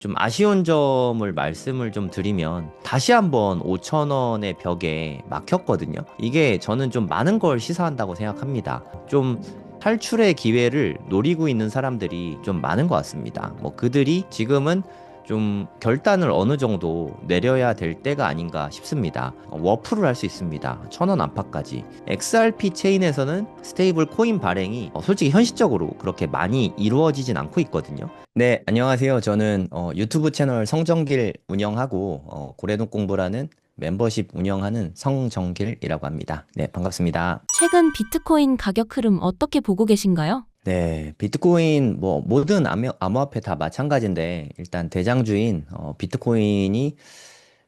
좀 아쉬운 점을 말씀을 좀 드리면 다시 한번 5천 원의 벽에 막혔거든요. 이게 저는 좀 많은 걸 시사한다고 생각합니다. 좀 탈출의 기회를 노리고 있는 사람들이 좀 많은 것 같습니다. 뭐 그들이 지금은 좀 결단을 어느 정도 내려야 될 때가 아닌가 싶습니다. 워프를 할 수 있습니다. 1,000원 안팎까지. XRP 체인에서는 스테이블 코인 발행이 솔직히 현실적으로 그렇게 많이 이루어지진 않고 있거든요. 네, 안녕하세요. 저는 유튜브 채널 성정길 운영하고 고래동 공부라는 멤버십 운영하는 성정길이라고 합니다. 네, 반갑습니다. 최근 비트코인 가격 흐름 어떻게 보고 계신가요? 네, 비트코인 뭐 모든 암호화폐 다 마찬가지인데 일단 대장주인 비트코인이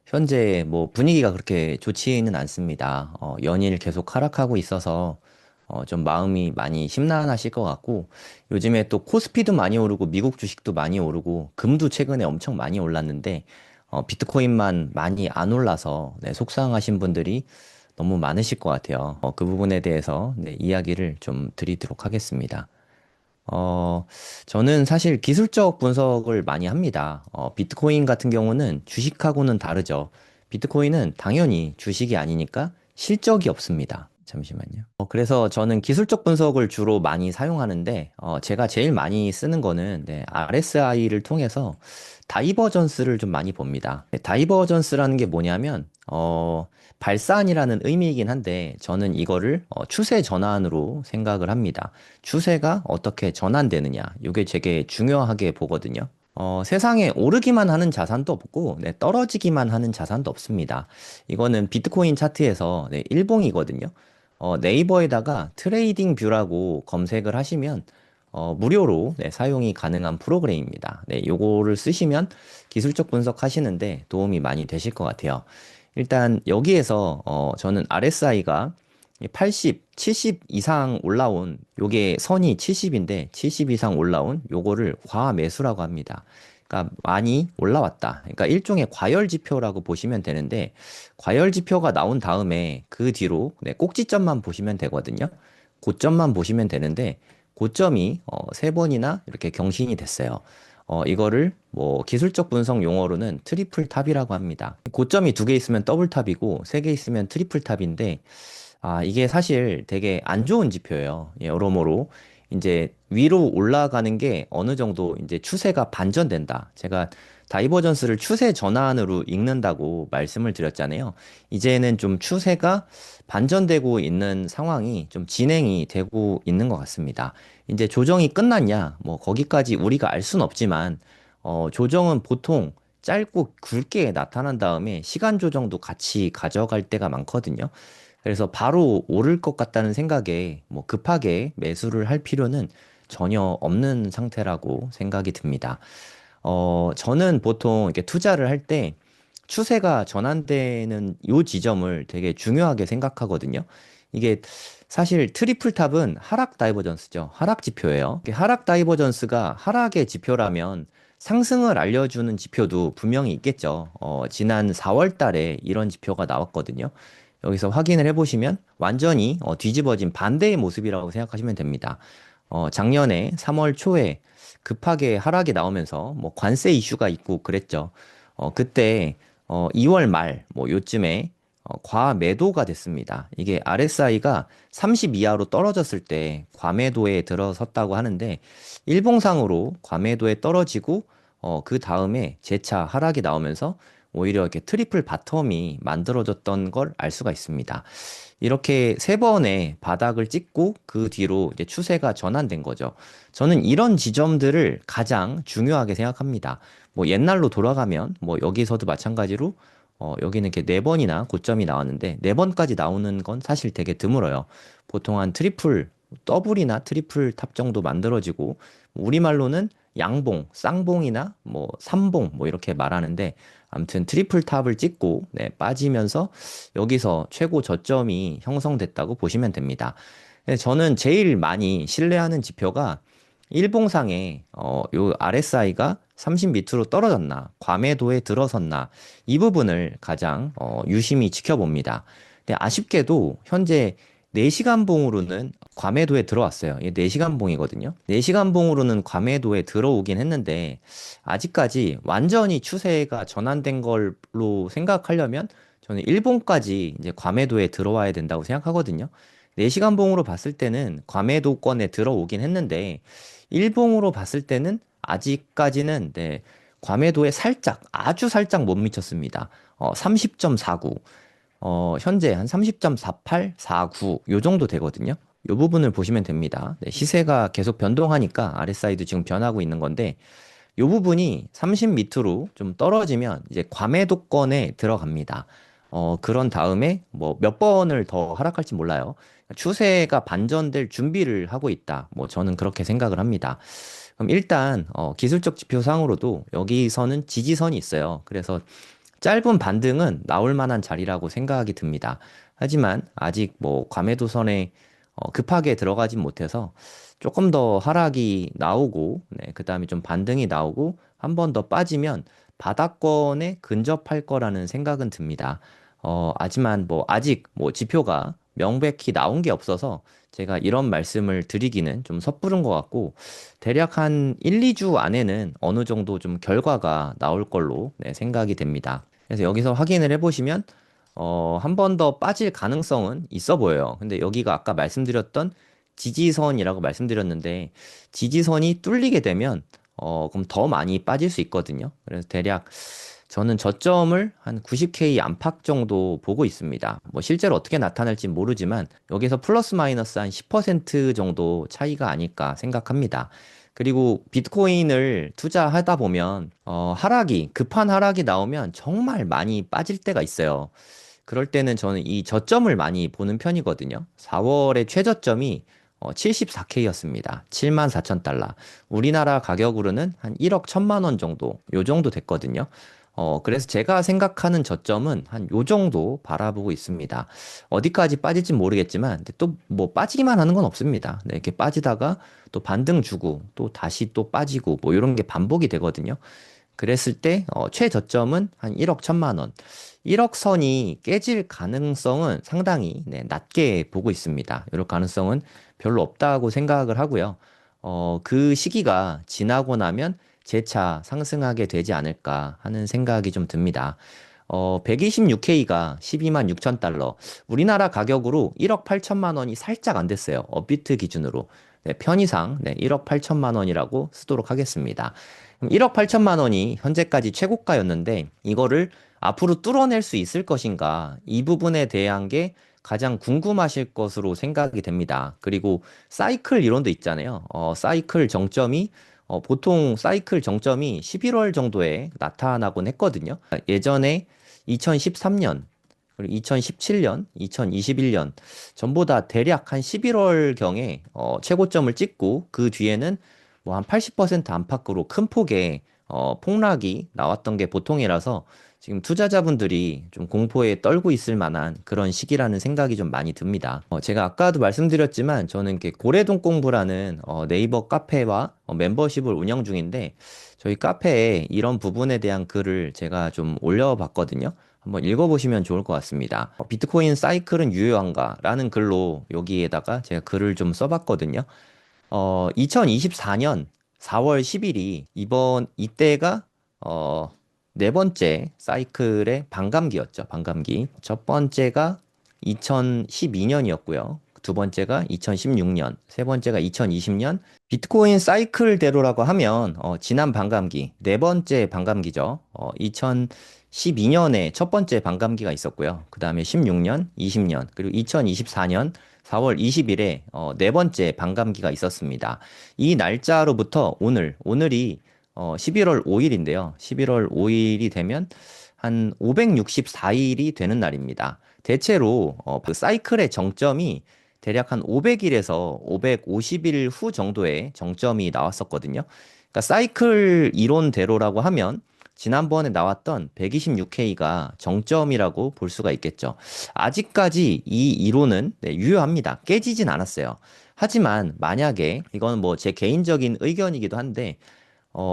현재 뭐 분위기가 그렇게 좋지는 않습니다. 연일 계속 하락하고 있어서 좀 마음이 많이 심란하실 것 같고 요즘에 또 코스피도 많이 오르고 미국 주식도 많이 오르고 금도 최근에 엄청 많이 올랐는데 비트코인만 많이 안 올라서 네, 속상하신 분들이 너무 많으실 것 같아요. 그 부분에 대해서 네, 이야기를 좀 드리도록 하겠습니다. 어, 저는 사실 기술적 분석을 많이 합니다. 비트코인 같은 경우는 주식하고는 다르죠. 비트코인은 당연히 주식이 아니니까 실적이 없습니다. 잠시만요. 그래서 저는 기술적 분석을 주로 많이 사용하는데, 제가 제일 많이 쓰는 거는 네, RSI를 통해서 다이버전스를 좀 많이 봅니다. 네, 다이버전스라는 게 뭐냐면, 발산이라는 의미이긴 한데, 저는 이거를 추세 전환으로 생각을 합니다. 추세가 어떻게 전환되느냐. 이게 되게 중요하게 보거든요. 세상에 오르기만 하는 자산도 없고, 네, 떨어지기만 하는 자산도 없습니다. 이거는 비트코인 차트에서 네, 일봉이거든요. 네이버에다가 트레이딩 뷰라고 검색을 하시면 무료로 네, 사용이 가능한 프로그램입니다. 네, 요거를 쓰시면 기술적 분석하시는데 도움이 많이 되실 것 같아요. 일단 여기에서 저는 RSI가 80, 70 이상 올라온 요게 선이 70인데 70 이상 올라온 요거를 과매수라고 합니다. 그러니까 많이 올라왔다. 그러니까 일종의 과열 지표라고 보시면 되는데 과열 지표가 나온 다음에 그 뒤로 네, 꼭지점만 보시면 되거든요. 고점만 보시면 되는데 고점이 세 번이나 이렇게 경신이 됐어요. 이거를 뭐 기술적 분석 용어로는 트리플 탑이라고 합니다. 고점이 두 개 있으면 더블 탑이고 세 개 있으면 트리플 탑인데 이게 사실 되게 안 좋은 지표예요. 예, 여러모로 이제 위로 올라가는 게 어느 정도 이제 추세가 반전된다. 제가 다이버전스를 추세 전환으로 읽는다고 말씀을 드렸잖아요. 이제는 좀 추세가 반전되고 있는 상황이 좀 진행이 되고 있는 것 같습니다. 이제 조정이 끝났냐? 뭐 거기까지 우리가 알 수는 없지만 조정은 보통 짧고 굵게 나타난 다음에 시간 조정도 같이 가져갈 때가 많거든요. 그래서 바로 오를 것 같다는 생각에 뭐 급하게 매수를 할 필요는 전혀 없는 상태라고 생각이 듭니다. 저는 보통 이렇게 투자를 할 때 추세가 전환되는 요 지점을 되게 중요하게 생각하거든요. 이게 사실 트리플 탑은 하락 다이버전스죠. 하락 지표예요. 이게 하락 다이버전스가 하락의 지표라면 상승을 알려주는 지표도 분명히 있겠죠. 지난 4월 달에 이런 지표가 나왔거든요. 여기서 확인을 해보시면 완전히 뒤집어진 반대의 모습이라고 생각하시면 됩니다. 작년에 3월 초에 급하게 하락이 나오면서 뭐 관세 이슈가 있고 그랬죠. 그때 2월 말 뭐 요쯤에 과매도가 됐습니다. 이게 RSI가 30 이하로 떨어졌을 때 과매도에 들어섰다고 하는데 일봉상으로 과매도에 떨어지고 그 다음에 재차 하락이 나오면서 오히려 이렇게 트리플 바텀이 만들어졌던 걸 알 수가 있습니다. 이렇게 세 번의 바닥을 찍고 그 뒤로 이제 추세가 전환된 거죠. 저는 이런 지점들을 가장 중요하게 생각합니다. 뭐 옛날로 돌아가면 뭐 여기서도 마찬가지로 여기는 이렇게 네 번이나 고점이 나왔는데 네 번까지 나오는 건 사실 되게 드물어요. 보통 한 트리플 더블이나 트리플 탑 정도 만들어지고 우리말로는 양봉, 쌍봉이나 뭐 삼봉 뭐 이렇게 말하는데 아무튼 트리플 탑을 찍고 네, 빠지면서 여기서 최고 저점이 형성됐다고 보시면 됩니다. 저는 제일 많이 신뢰하는 지표가 일봉상에 요 RSI가 30 밑으로 떨어졌나, 과매도에 들어섰나 이 부분을 가장 유심히 지켜봅니다. 근데 아쉽게도 현재 4시간 봉으로는 과매도에 들어왔어요. 이게 4시간 봉이거든요. 4시간 봉으로는 과매도에 들어오긴 했는데 아직까지 완전히 추세가 전환된 걸로 생각하려면 저는 일봉까지 이제 과매도에 들어와야 된다고 생각하거든요. 4시간 봉으로 봤을 때는 과매도권에 들어오긴 했는데 일봉으로 봤을 때는 아직까지는 네, 과매도에 살짝 아주 살짝 못 미쳤습니다. 30.49. 현재 한 30.48, 49, 요 정도 되거든요. 요 부분을 보시면 됩니다. 네, 시세가 계속 변동하니까 RSI도 지금 변하고 있는 건데, 요 부분이 30 밑으로 좀 떨어지면 이제 과매도권에 들어갑니다. 그런 다음에 뭐 몇 번을 더 하락할지 몰라요. 추세가 반전될 준비를 하고 있다. 뭐 저는 그렇게 생각을 합니다. 그럼 일단 기술적 지표상으로도 여기서는 지지선이 있어요. 그래서 짧은 반등은 나올 만한 자리라고 생각이 듭니다. 하지만 아직 뭐 과매도선에 급하게 들어가진 못해서 조금 더 하락이 나오고, 네, 그 다음에 좀 반등이 나오고, 한 번 더 빠지면 바닥권에 근접할 거라는 생각은 듭니다. 하지만 뭐 아직 뭐 지표가 명백히 나온 게 없어서 제가 이런 말씀을 드리기는 좀 섣부른 것 같고, 대략 한 1, 2주 안에는 어느 정도 좀 결과가 나올 걸로 네, 생각이 됩니다. 그래서 여기서 확인을 해보시면 한 번 더 빠질 가능성은 있어 보여요. 근데 여기가 아까 말씀드렸던 지지선이라고 말씀드렸는데 지지선이 뚫리게 되면 그럼 더 많이 빠질 수 있거든요. 그래서 대략 저는 저점을 한 90K 안팎 정도 보고 있습니다. 뭐 실제로 어떻게 나타날지 모르지만 여기서 플러스 마이너스 한 10% 정도 차이가 아닐까 생각합니다. 그리고 비트코인을 투자하다 보면 급한 하락이 나오면 정말 많이 빠질 때가 있어요. 그럴 때는 저는 이 저점을 많이 보는 편이거든요. 4월의 최저점이 74K였습니다. 74,000달러. 우리나라 가격으로는 한 1억 1천만 원 정도, 요 정도 됐거든요. 그래서 제가 생각하는 저점은 한 요 정도 바라보고 있습니다. 어디까지 빠질지 모르겠지만, 근데 또 뭐 빠지기만 하는 건 없습니다. 네, 이렇게 빠지다가 또 반등 주고, 또 다시 또 빠지고, 뭐 이런 게 반복이 되거든요. 그랬을 때 최저점은 한 1억 1천만 원. 1억 선이 깨질 가능성은 상당히 네, 낮게 보고 있습니다. 이럴 가능성은 별로 없다고 생각을 하고요. 그 시기가 지나고 나면 재차 상승하게 되지 않을까 하는 생각이 좀 듭니다. 126K가 12만 6천 달러. 우리나라 가격으로 1억 8천만 원이 살짝 안 됐어요. 업비트 기준으로. 네, 편의상 네, 1억 8천만 원이라고 쓰도록 하겠습니다. 1억 8천만 원이 현재까지 최고가였는데 이거를 앞으로 뚫어낼 수 있을 것인가? 이 부분에 대한 게 가장 궁금하실 것으로 생각이 됩니다. 그리고 사이클 이론도 있잖아요. 사이클 정점이 보통 사이클 정점이 11월 정도에 나타나곤 했거든요. 예전에 2013년, 그리고 2017년, 2021년 전부 다 대략 한 11월경에 최고점을 찍고 그 뒤에는 뭐 한 80% 안팎으로 큰 폭의 폭락이 나왔던 게 보통이라서 지금 투자자분들이 좀 공포에 떨고 있을 만한 그런 시기라는 생각이 좀 많이 듭니다. 제가 아까도 말씀드렸지만 저는 이렇게 고래동 공부라는 네이버 카페와 멤버십을 운영 중인데 저희 카페에 이런 부분에 대한 글을 제가 좀 올려봤거든요. 한번 읽어보시면 좋을 것 같습니다. 비트코인 사이클은 유효한가? 라는 글로 여기에다가 제가 글을 좀 써봤거든요. 2024년 4월 10일이 이때가 네 번째 사이클의 반감기였죠. 반감기. 첫 번째가 2012년이었고요. 두 번째가 2016년, 세 번째가 2020년. 비트코인 사이클대로라고 하면 지난 반감기, 네 번째 반감기죠. 2012년에 첫 번째 반감기가 있었고요. 그 다음에 16년, 20년, 그리고 2024년 4월 20일에 네 번째 반감기가 있었습니다. 이 날짜로부터 오늘이 11월 5일인데요. 11월 5일이 되면 한 564일이 되는 날입니다. 대체로 그 사이클의 정점이 대략 한 500일에서 550일 후 정도의 정점이 나왔었거든요. 그러니까 사이클 이론대로라고 하면 지난번에 나왔던 126K가 정점이라고 볼 수가 있겠죠. 아직까지 이 이론은 네, 유효합니다. 깨지진 않았어요. 하지만 만약에 이건 뭐 제 개인적인 의견이기도 한데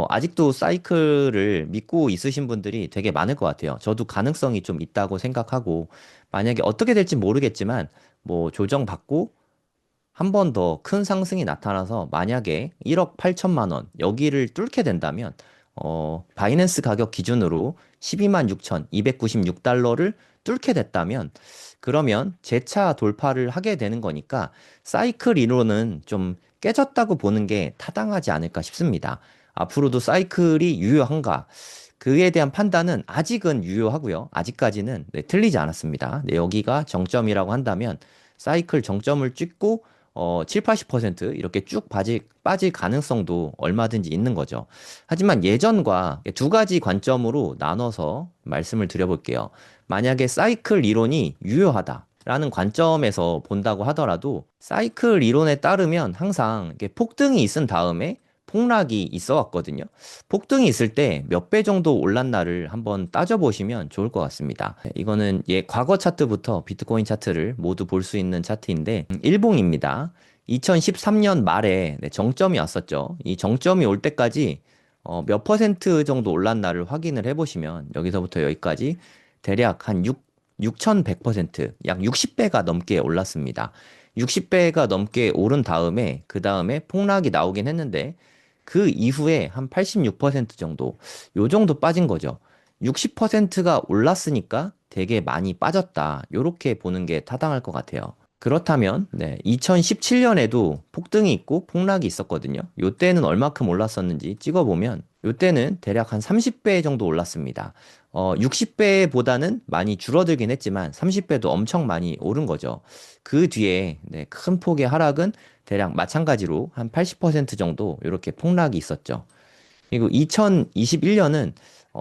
아직도 사이클을 믿고 있으신 분들이 되게 많을 것 같아요. 저도 가능성이 좀 있다고 생각하고, 만약에 어떻게 될지 모르겠지만, 뭐 조정받고 한 번 더 큰 상승이 나타나서 만약에 1억 8천만 원 여기를 뚫게 된다면 바이낸스 가격 기준으로 12만 6,296달러를 뚫게 됐다면 그러면 재차 돌파를 하게 되는 거니까 사이클 이론은 좀 깨졌다고 보는 게 타당하지 않을까 싶습니다. 앞으로도 사이클이 유효한가? 그에 대한 판단은 아직은 유효하고요. 아직까지는 네, 틀리지 않았습니다. 네, 여기가 정점이라고 한다면 사이클 정점을 찍고 7, 80% 이렇게 쭉 빠질 가능성도 얼마든지 있는 거죠. 하지만 예전과 두 가지 관점으로 나눠서 말씀을 드려볼게요. 만약에 사이클 이론이 유효하다라는 관점에서 본다고 하더라도 사이클 이론에 따르면 항상 이렇게 폭등이 있은 다음에 폭락이 있어 왔거든요. 폭등이 있을 때 몇 배 정도 올랐나를 한번 따져보시면 좋을 것 같습니다. 이거는 과거 차트부터 비트코인 차트를 모두 볼 수 있는 차트인데, 일봉입니다. 2013년 말에 정점이 왔었죠. 이 정점이 올 때까지 몇 퍼센트 정도 올랐나를 확인을 해보시면 여기서부터 여기까지 대략 한 6,100%, 약 60배가 넘게 올랐습니다. 60배가 넘게 오른 다음에 그 다음에 폭락이 나오긴 했는데 그 이후에 한 86% 정도, 요 정도 빠진 거죠. 60%가 올랐으니까 되게 많이 빠졌다. 요렇게 보는 게 타당할 것 같아요. 그렇다면, 2017년에도 폭등이 있고 폭락이 있었거든요. 요때는 얼마큼 올랐었는지 찍어보면, 요때는 대략 한 30배 정도 올랐습니다. 60배보다는 많이 줄어들긴 했지만 30배도 엄청 많이 오른 거죠. 그 뒤에 큰 폭의 하락은 대략 마찬가지로 한 80% 정도 이렇게 폭락이 있었죠. 그리고 2021년은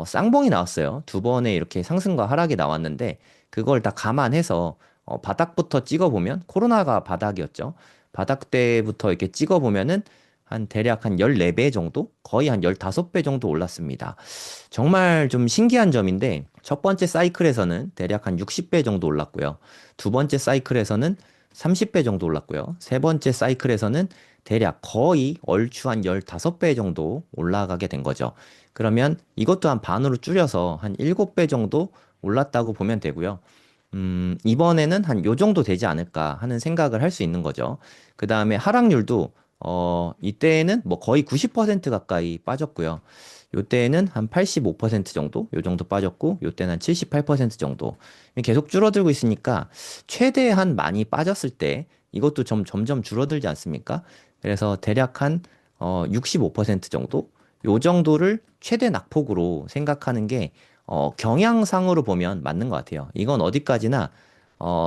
쌍봉이 나왔어요. 두 번의 이렇게 상승과 하락이 나왔는데 그걸 다 감안해서 바닥부터 찍어보면 코로나가 바닥이었죠. 바닥 때부터 이렇게 찍어보면은 한 대략 한 14배 정도? 거의 한 15배 정도 올랐습니다. 정말 좀 신기한 점인데 첫 번째 사이클에서는 대략 한 60배 정도 올랐고요. 두 번째 사이클에서는 30배 정도 올랐고요. 세 번째 사이클에서는 대략 거의 얼추 한 15배 정도 올라가게 된 거죠. 그러면 이것도 한 반으로 줄여서 한 7배 정도 올랐다고 보면 되고요. 이번에는 한 요 정도 되지 않을까 하는 생각을 할 수 있는 거죠. 그 다음에 하락률도, 이때는 뭐 거의 90% 가까이 빠졌고요. 요때는 한 85% 정도, 요 정도 빠졌고, 요때는 한 78% 정도. 계속 줄어들고 있으니까, 최대한 많이 빠졌을 때, 이것도 점점 줄어들지 않습니까? 그래서 대략 한, 65% 정도? 요 정도를 최대 낙폭으로 생각하는 게, 경향상으로 보면 맞는 것 같아요. 이건 어디까지나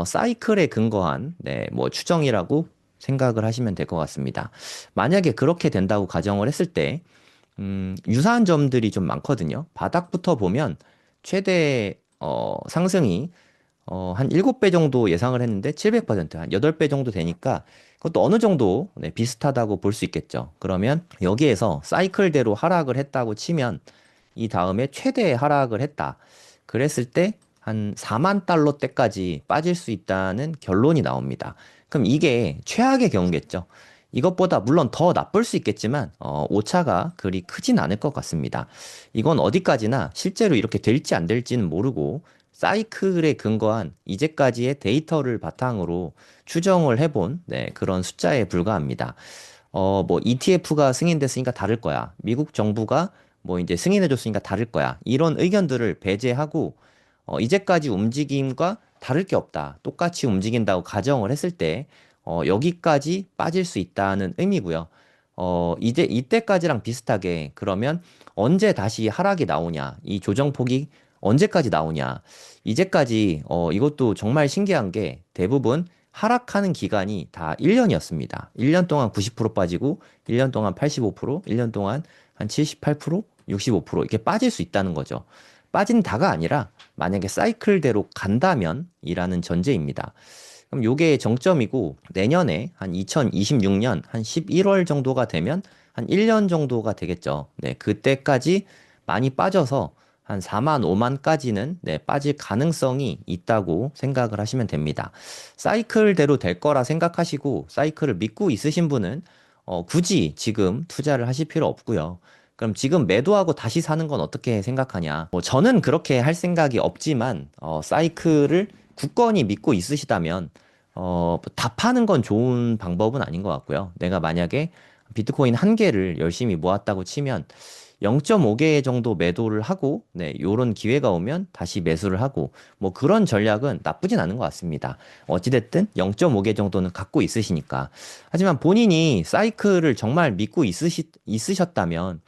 사이클에 근거한 뭐 추정이라고 생각을 하시면 될 것 같습니다. 만약에 그렇게 된다고 가정을 했을 때 유사한 점들이 좀 많거든요. 바닥부터 보면 최대 상승이 한 7배 정도 예상을 했는데 700%, 한 8배 정도 되니까 그것도 어느 정도 비슷하다고 볼 수 있겠죠. 그러면 여기에서 사이클대로 하락을 했다고 치면 이 다음에 최대 하락을 했다. 그랬을 때 한 4만 달러대까지 빠질 수 있다는 결론이 나옵니다. 그럼 이게 최악의 경우겠죠. 이것보다 물론 더 나쁠 수 있겠지만 오차가 그리 크진 않을 것 같습니다. 이건 어디까지나 실제로 이렇게 될지 안 될지는 모르고 사이클에 근거한 이제까지의 데이터를 바탕으로 추정을 해본 그런 숫자에 불과합니다. 뭐 ETF가 승인됐으니까 다를 거야. 미국 정부가 뭐 이제 승인해줬으니까 다를 거야. 이런 의견들을 배제하고 이제까지 움직임과 다를 게 없다. 똑같이 움직인다고 가정을 했을 때 여기까지 빠질 수 있다는 의미고요. 이제 이때까지랑 비슷하게 그러면 언제 다시 하락이 나오냐? 이 조정폭이 언제까지 나오냐? 이제까지 이것도 정말 신기한 게 대부분 하락하는 기간이 다 1년이었습니다. 1년 동안 90% 빠지고 1년 동안 85%, 1년 동안 한 78%, 65% 이렇게 빠질 수 있다는 거죠. 빠진다가 아니라 만약에 사이클대로 간다면 이라는 전제입니다. 그럼 요게 정점이고 내년에 한 2026년 한 11월 정도가 되면 한 1년 정도가 되겠죠. 그때까지 많이 빠져서 한 4만, 5만까지는 빠질 가능성이 있다고 생각을 하시면 됩니다. 사이클대로 될 거라 생각하시고 사이클을 믿고 있으신 분은 굳이 지금 투자를 하실 필요 없고요. 그럼 지금 매도하고 다시 사는 건 어떻게 생각하냐? 저는 그렇게 할 생각이 없지만 사이클을 굳건히 믿고 있으시다면 다 파는 건 좋은 방법은 아닌 것 같고요. 내가 만약에 비트코인 한 개를 열심히 모았다고 치면 0.5개 정도 매도를 하고, 네, 요런 기회가 오면 다시 매수를 하고, 뭐 그런 전략은 나쁘진 않은 것 같습니다. 어찌됐든 0.5개 정도는 갖고 있으시니까. 하지만 본인이 사이클을 정말 믿고 있으셨다면,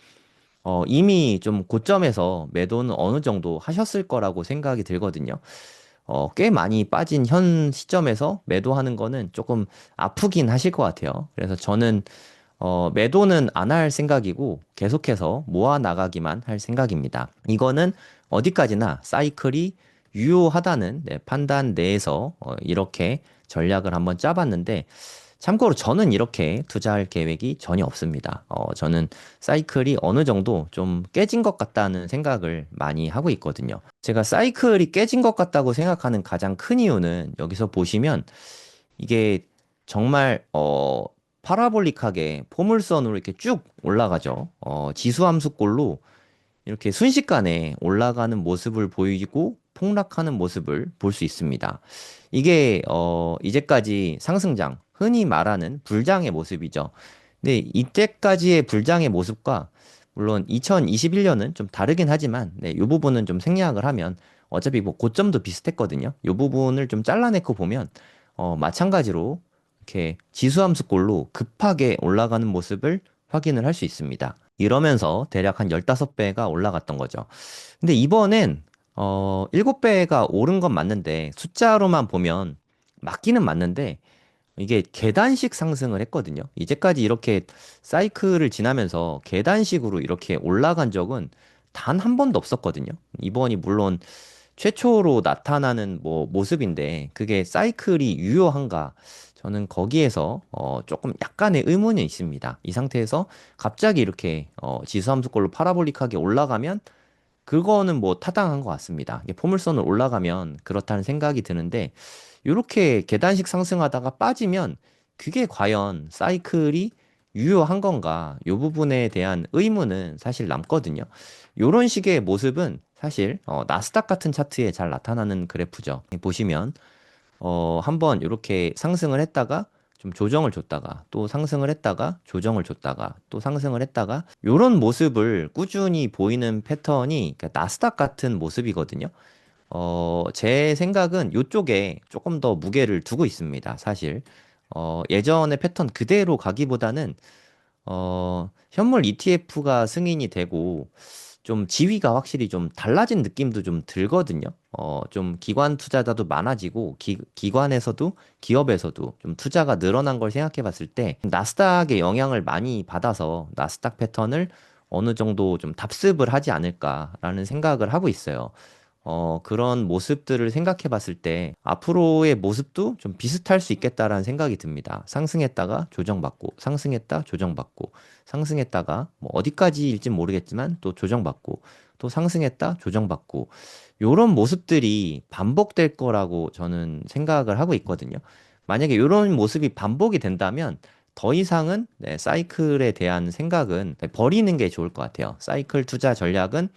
이미 좀 고점에서 매도는 어느 정도 하셨을 거라고 생각이 들거든요. 꽤 많이 빠진 현 시점에서 매도하는 거는 조금 아프긴 하실 것 같아요. 그래서 저는 매도는 안 할 생각이고 계속해서 모아 나가기만 할 생각입니다. 이거는 어디까지나 사이클이 유효하다는 네, 판단 내에서 이렇게 전략을 한번 짜봤는데 참고로 저는 이렇게 투자할 계획이 전혀 없습니다. 저는 사이클이 어느 정도 좀 깨진 것 같다는 생각을 많이 하고 있거든요. 제가 사이클이 깨진 것 같다고 생각하는 가장 큰 이유는 여기서 보시면 이게 정말 파라볼릭하게 포물선으로 이렇게 쭉 올라가죠. 지수함수꼴로 이렇게 순식간에 올라가는 모습을 보이고 폭락하는 모습을 볼 수 있습니다. 이게 이제까지 상승장, 흔히 말하는 불장의 모습이죠. 근데 이때까지의 불장의 모습과 물론 2021년은 좀 다르긴 하지만 네, 이 부분은 좀 생략을 하면 어차피 뭐 고점도 비슷했거든요. 이 부분을 좀 잘라내고 보면 마찬가지로 이렇게 지수함수꼴로 급하게 올라가는 모습을 확인을 할 수 있습니다. 이러면서 대략 한 15배가 올라갔던 거죠. 근데 이번엔 7배가 오른 건 맞는데 숫자로만 보면 맞기는 맞는데 이게 계단식 상승을 했거든요. 이제까지 이렇게 사이클을 지나면서 계단식으로 이렇게 올라간 적은 단 한 번도 없었거든요. 이번이 물론 최초로 나타나는 뭐 모습인데 그게 사이클이 유효한가? 저는 거기에서 조금 약간의 의문이 있습니다. 이 상태에서 갑자기 이렇게 지수함수꼴로 파라볼릭하게 올라가면 그거는 뭐 타당한 것 같습니다. 이게 포물선을 올라가면 그렇다는 생각이 드는데 이렇게 계단식 상승하다가 빠지면 그게 과연 사이클이 유효한 건가? 이 부분에 대한 의문은 사실 남거든요. 이런 식의 모습은 사실 나스닥 같은 차트에 잘 나타나는 그래프죠. 보시면 한번 이렇게 상승을 했다가 좀 조정을 줬다가 또 상승을 했다가 조정을 줬다가 또 상승을 했다가 이런 모습을 꾸준히 보이는 패턴이 그러니까 나스닥 같은 모습이거든요. 제 생각은 이쪽에 조금 더 무게를 두고 있습니다. 사실 예전의 패턴 그대로 가기보다는 현물 ETF가 승인이 되고 좀 지위가 확실히 좀 달라진 느낌도 좀 들거든요. 좀 기관 투자자도 많아지고 기관에서도 기업에서도 좀 투자가 늘어난 걸 생각해 봤을 때 나스닥의 영향을 많이 받아서 나스닥 패턴을 어느 정도 좀 답습을 하지 않을까라는 생각을 하고 있어요. 그런 모습들을 생각해 봤을 때 앞으로의 모습도 좀 비슷할 수 있겠다라는 생각이 듭니다. 상승했다가 조정받고, 상승했다, 조정받고, 상승했다가 뭐 어디까지일진 모르겠지만 또 조정받고, 또 상승했다, 조정받고, 요런 모습들이 반복될 거라고 저는 생각을 하고 있거든요. 만약에 요런 모습이 반복이 된다면 더 이상은 네, 사이클에 대한 생각은 버리는 게 좋을 것 같아요. 사이클 투자 전략은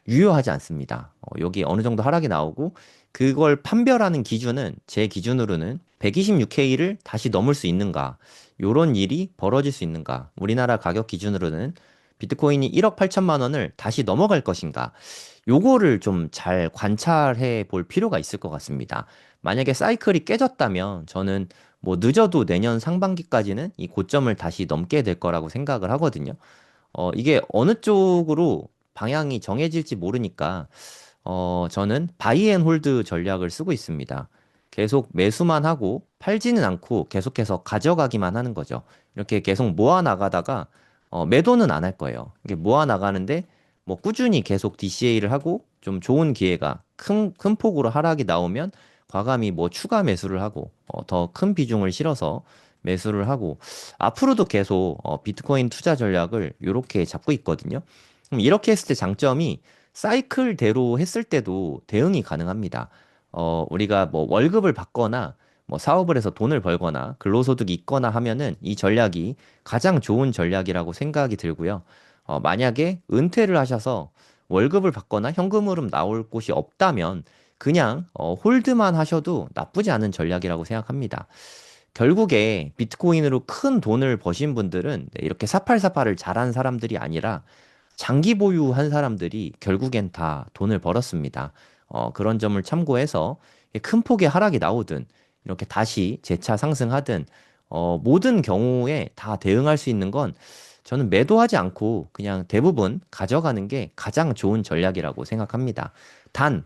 유효하지 않습니다. 여기 어느 정도 하락이 나오고 그걸 판별하는 기준은 제 기준으로는 126K를 다시 넘을 수 있는가, 요런 일이 벌어질 수 있는가, 우리나라 가격 기준으로는 비트코인이 1억 8천만 원을 다시 넘어갈 것인가, 요거를 좀 잘 관찰해 볼 필요가 있을 것 같습니다. 만약에 사이클이 깨졌다면 저는 뭐 늦어도 내년 상반기까지는 이 고점을 다시 넘게 될 거라고 생각을 하거든요. 이게 어느 쪽으로 방향이 정해질지 모르니까, 저는 바이 앤 홀드 전략을 쓰고 있습니다. 계속 매수만 하고 팔지는 않고 계속해서 가져가기만 하는 거죠. 이렇게 계속 모아 나가다가, 매도는 안 할 거예요. 이게 모아 나가는데, 뭐 꾸준히 계속 DCA를 하고 좀 좋은 기회가 큰 폭으로 하락이 나오면 과감히 뭐 추가 매수를 하고, 더 큰 비중을 실어서 매수를 하고, 앞으로도 계속 비트코인 투자 전략을 이렇게 잡고 있거든요. 그럼 이렇게 했을 때 장점이 사이클대로 했을 때도 대응이 가능합니다. 우리가 뭐 월급을 받거나 뭐 사업을 해서 돈을 벌거나 근로소득이 있거나 하면은 이 전략이 가장 좋은 전략이라고 생각이 들고요. 만약에 은퇴를 하셔서 월급을 받거나 현금 흐름 나올 곳이 없다면 그냥 홀드만 하셔도 나쁘지 않은 전략이라고 생각합니다. 결국에 비트코인으로 큰 돈을 버신 분들은 네, 이렇게 사팔사팔을 잘한 사람들이 아니라 장기 보유한 사람들이 결국엔 다 돈을 벌었습니다. 그런 점을 참고해서 큰 폭의 하락이 나오든 이렇게 다시 재차 상승하든 모든 경우에 다 대응할 수 있는 건 저는 매도하지 않고 그냥 대부분 가져가는 게 가장 좋은 전략이라고 생각합니다. 단,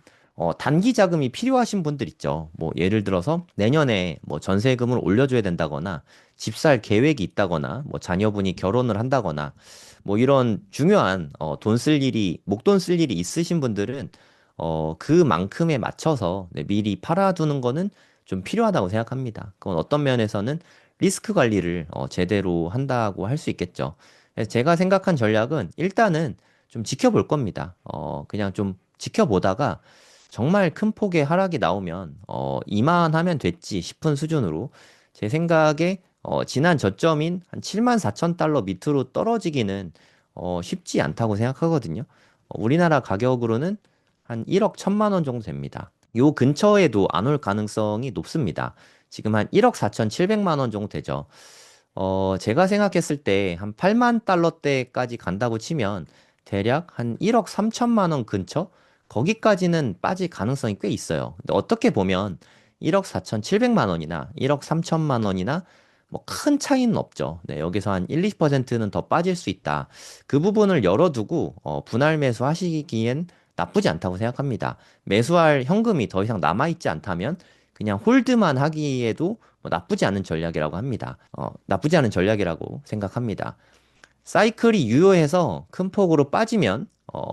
단기 자금이 필요하신 분들 있죠. 뭐 예를 들어서 내년에 뭐 전세금을 올려줘야 된다거나 집 살 계획이 있다거나 뭐 자녀분이 결혼을 한다거나 뭐 이런 중요한 돈 쓸 일이 목돈 쓸 일이 있으신 분들은 그만큼에 맞춰서 네, 미리 팔아두는 거는 좀 필요하다고 생각합니다. 그건 어떤 면에서는 리스크 관리를 제대로 한다고 할 수 있겠죠. 그래서 제가 생각한 전략은 일단은 좀 지켜볼 겁니다. 그냥 좀 지켜보다가 정말 큰 폭의 하락이 나오면 이만하면 됐지 싶은 수준으로 제 생각에 지난 저점인 한 7만 4천 달러 밑으로 떨어지기는 쉽지 않다고 생각하거든요. 우리나라 가격으로는 한 1억 1천만 원 정도 됩니다. 요 근처에도 안 올 가능성이 높습니다. 지금 한 1억 4,700만 원 정도 되죠. 제가 생각했을 때 한 8만 달러대까지 간다고 치면 대략 한 1억 3천만 원 근처? 거기까지는 빠질 가능성이 꽤 있어요. 근데 어떻게 보면 1억 4,700만 원이나 1억 3천만 원이나 뭐 큰 차이는 없죠. 네, 여기서 한 1, 20%는 더 빠질 수 있다. 그 부분을 열어두고 분할 매수 하시기엔 나쁘지 않다고 생각합니다. 매수할 현금이 더 이상 남아있지 않다면 그냥 홀드만 하기에도 뭐 나쁘지 않은 전략이라고 합니다. 나쁘지 않은 전략이라고 생각합니다. 사이클이 유효해서 큰 폭으로 빠지면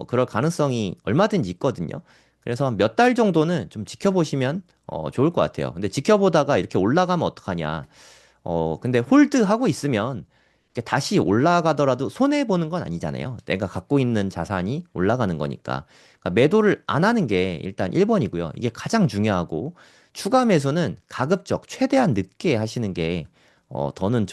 그럴 가능성이 얼마든지 있거든요. 그래서 몇 달 정도는 좀 지켜보시면 좋을 것 같아요. 근데 지켜보다가 이렇게 올라가면 어떡하냐. 근데 홀드하고 있으면 이렇게 다시 올라가더라도 손해보는 건 아니잖아요. 내가 갖고 있는 자산이 올라가는 거니까. 그러니까 매도를 안 하는 게 일단 1번이고요. 이게 가장 중요하고 추가 매수는 가급적 최대한 늦게 하시는 게 더는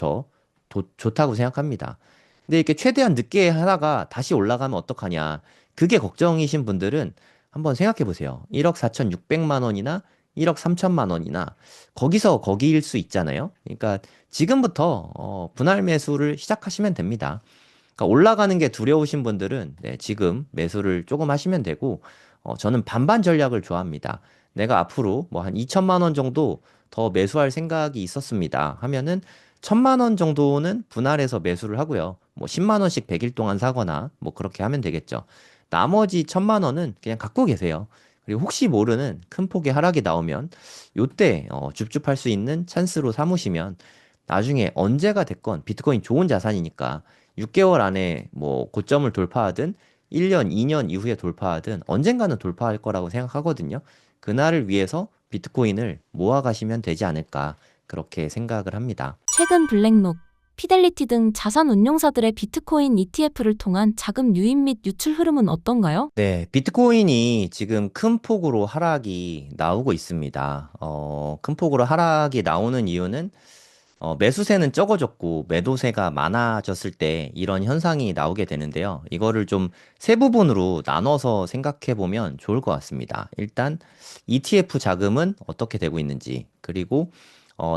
좋다고 생각합니다. 근데 이렇게 최대한 늦게 하다가 다시 올라가면 어떡하냐. 그게 걱정이신 분들은 한번 생각해 보세요. 1억 4,600만 원이나 1억 3천만 원이나 거기서 거기일 수 있잖아요. 그러니까 지금부터 분할 매수를 시작하시면 됩니다. 그러니까 올라가는 게 두려우신 분들은 네, 지금 매수를 조금 하시면 되고 저는 반반 전략을 좋아합니다. 내가 앞으로 뭐 한 2천만 원 정도 더 매수할 생각이 있었습니다. 하면은 1천만 원 정도는 분할해서 매수를 하고요. 뭐 10만 원씩 100일 동안 사거나 뭐 그렇게 하면 되겠죠. 나머지 1천만 원은 그냥 갖고 계세요. 그리고 혹시 모르는 큰 폭의 하락이 나오면 요때 줍줍할 수 있는 찬스로 삼으시면 나중에 언제가 됐건 비트코인 좋은 자산이니까 6개월 안에 뭐 고점을 돌파하든 1년, 2년 이후에 돌파하든 언젠가는 돌파할 거라고 생각하거든요. 그날을 위해서 비트코인을 모아가시면 되지 않을까 그렇게 생각을 합니다. 최근 블랙록, 피델리티 등 자산 운용사들의 비트코인 ETF를 통한 자금 유입 및 유출 흐름은 어떤가요? 네, 비트코인이 지금 큰 폭으로 하락이 나오고 있습니다. 큰 폭으로 하락이 나오는 이유는 매수세는 적어졌고 매도세가 많아졌을 때 이런 현상이 나오게 되는데요. 이거를 좀 세 부분으로 나눠서 생각해 보면 좋을 것 같습니다. 일단 ETF 자금은 어떻게 되고 있는지, 그리고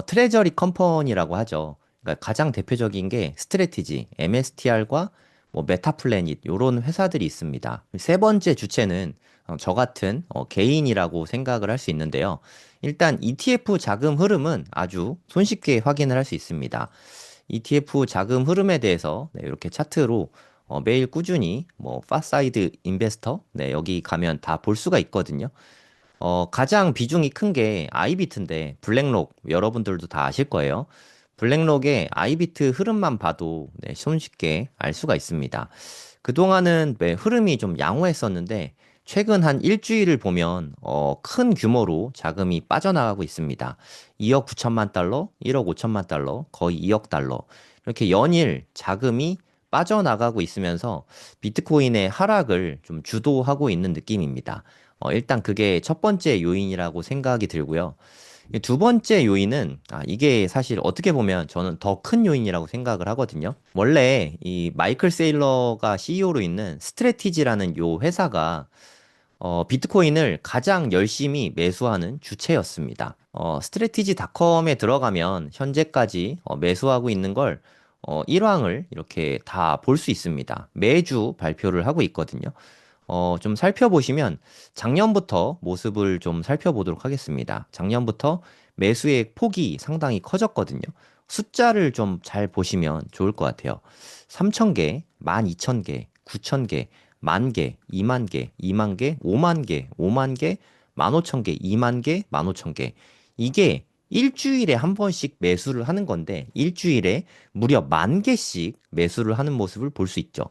트레저리 컴퍼니라고 하죠. 그러니까 가장 대표적인 게 스트래티지, MSTR과 뭐 메타플래닛 이런 회사들이 있습니다. 세 번째 주체는 저 같은 개인이라고 생각을 할 수 있는데요. 일단 ETF 자금 흐름은 아주 손쉽게 확인을 할 수 있습니다. ETF 자금 흐름에 대해서 네, 이렇게 차트로 매일 꾸준히 뭐 파사이드 인베스터 네, 여기 가면 다 볼 수가 있거든요. 가장 비중이 큰 게 아이비트인데 블랙록 여러분들도 다 아실 거예요. 블랙록의 아이비트 흐름만 봐도 네, 손쉽게 알 수가 있습니다. 그동안은 네, 흐름이 좀 양호했었는데 최근 한 일주일을 보면 큰 규모로 자금이 빠져나가고 있습니다. 2억 9천만 달러, 1억 5천만 달러, 거의 2억 달러. 이렇게 연일 자금이 빠져나가고 있으면서 비트코인의 하락을 좀 주도하고 있는 느낌입니다. 일단 그게 첫 번째 요인이라고 생각이 들고요. 두 번째 요인은, 이게 사실 어떻게 보면 저는 더 큰 요인이라고 생각을 하거든요. 원래 이 마이클 세일러가 CEO로 있는 스트래티지라는 요 회사가 비트코인을 가장 열심히 매수하는 주체였습니다. 스트래티지닷컴에 들어가면 현재까지 매수하고 있는 걸 일황을 이렇게 다 볼 수 있습니다. 매주 발표를 하고 있거든요. 좀 살펴보시면 작년부터 모습을 좀 살펴보도록 하겠습니다. 작년부터 매수의 폭이 상당히 커졌거든요. 숫자를 좀 잘 보시면 좋을 것 같아요. 3,000개, 12,000개, 9,000개, 만 개, 2만 개, 2만 개, 5만 개, 5만 개, 15,000개, 2만 개, 15,000개. 이게 일주일에 한 번씩 매수를 하는 건데 일주일에 무려 만 개씩 매수를 하는 모습을 볼 수 있죠.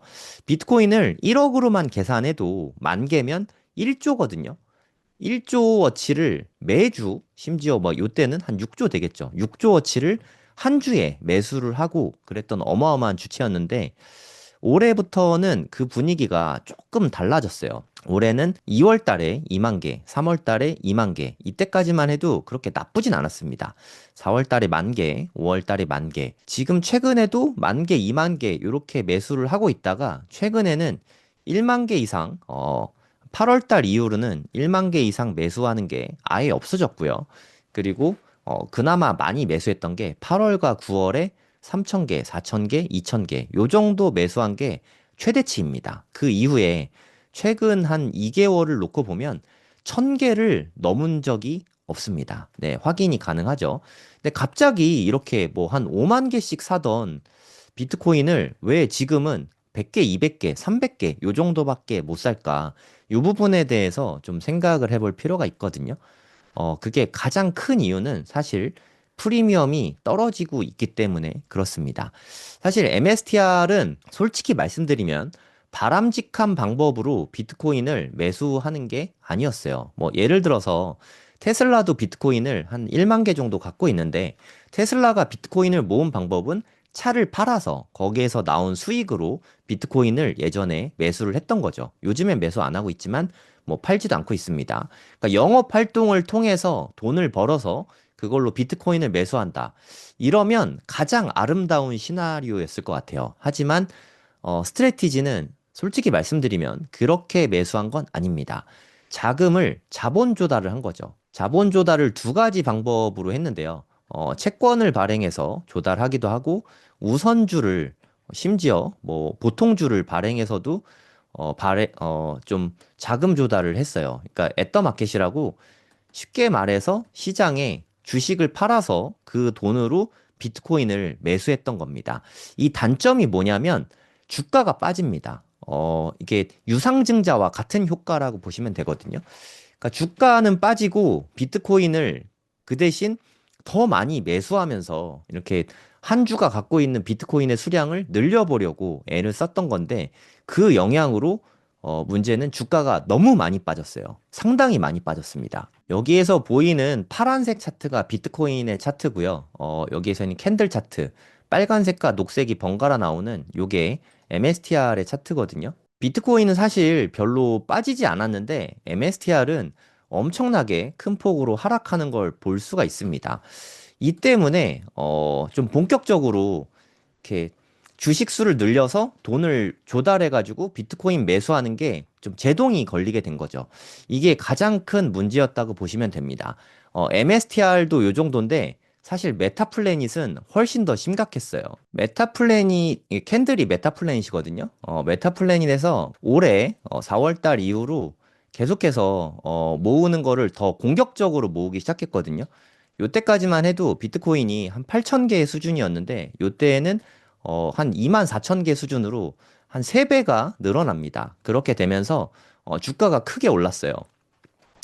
비트코인을 1억으로만 계산해도 만 개면 1조거든요. 1조 워치를 매주 심지어 뭐 요때는 한 6조 되겠죠. 6조 워치를 한 주에 매수를 하고 그랬던 어마어마한 주체였는데 올해부터는 그 분위기가 조금 달라졌어요. 올해는 2월 달에 2만 개, 3월 달에 2만 개, 이때까지만 해도 그렇게 나쁘진 않았습니다. 4월 달에 만 개, 5월 달에 만 개, 지금 최근에도 만 개, 2만 개 이렇게 매수를 하고 있다가 최근에는 1만 개 이상, 8월 달 이후로는 1만 개 이상 매수하는 게 아예 없어졌고요. 그리고 그나마 많이 매수했던 게 8월과 9월에 3,000개, 4,000개, 2,000개, 요 정도 매수한 게 최대치입니다. 그 이후에 최근 한 2개월을 놓고 보면 1,000개를 넘은 적이 없습니다. 네, 확인이 가능하죠. 근데 갑자기 이렇게 뭐 한 5만 개씩 사던 비트코인을 왜 지금은 100개, 200개, 300개 요 정도밖에 못 살까? 요 부분에 대해서 좀 생각을 해볼 필요가 있거든요. 그게 가장 큰 이유는 사실 프리미엄이 떨어지고 있기 때문에 그렇습니다. 사실 MSTR은 솔직히 말씀드리면 바람직한 방법으로 비트코인을 매수하는 게 아니었어요. 뭐 예를 들어서 테슬라도 비트코인을 한 1만 개 정도 갖고 있는데 테슬라가 비트코인을 모은 방법은 차를 팔아서 거기에서 나온 수익으로 비트코인을 예전에 매수를 했던 거죠. 요즘엔 매수 안 하고 있지만 뭐 팔지도 않고 있습니다. 그러니까 영업 활동을 통해서 돈을 벌어서 그걸로 비트코인을 매수한다. 이러면 가장 아름다운 시나리오였을 것 같아요. 하지만 스트래티지는 솔직히 말씀드리면 그렇게 매수한 건 아닙니다. 자금을 자본 조달을 한 거죠. 자본 조달을 두 가지 방법으로 했는데요. 채권을 발행해서 조달하기도 하고 우선주를 심지어 뭐 보통주를 발행해서도 좀 자금 조달을 했어요. 그러니까 애터마켓이라고 쉽게 말해서 시장에 주식을 팔아서 그 돈으로 비트코인을 매수했던 겁니다. 이 단점이 뭐냐면 주가가 빠집니다. 이게 유상증자와 같은 효과라고 보시면 되거든요. 그러니까 주가는 빠지고 비트코인을 그 대신 더 많이 매수하면서 이렇게 한 주가 갖고 있는 비트코인의 수량을 늘려보려고 애를 썼던 건데 그 영향으로 문제는 주가가 너무 많이 빠졌어요. 상당히 많이 빠졌습니다. 여기에서 보이는 파란색 차트가 비트코인의 차트고요. 여기에서는 캔들 차트, 빨간색과 녹색이 번갈아 나오는 요게 MSTR의 차트거든요. 비트코인은 사실 별로 빠지지 않았는데 MSTR은 엄청나게 큰 폭으로 하락하는 걸 볼 수가 있습니다. 이 때문에 좀 본격적으로 이렇게 주식 수를 늘려서 돈을 조달해가지고 비트코인 매수하는 게 좀 제동이 걸리게 된 거죠. 이게 가장 큰 문제였다고 보시면 됩니다. MSTR도 요 정도인데 사실 메타플래닛은 훨씬 더 심각했어요. 메타플래닛, 이 캔들이 메타플래닛이거든요. 메타플래닛에서 올해 4월 달 이후로 계속해서 모으는 거를 더 공격적으로 모으기 시작했거든요. 요때까지만 해도 비트코인이 한 8,000개의 수준이었는데 요때에는 한 2만 4천 개 수준으로 한 3배가 늘어납니다. 그렇게 되면서 주가가 크게 올랐어요.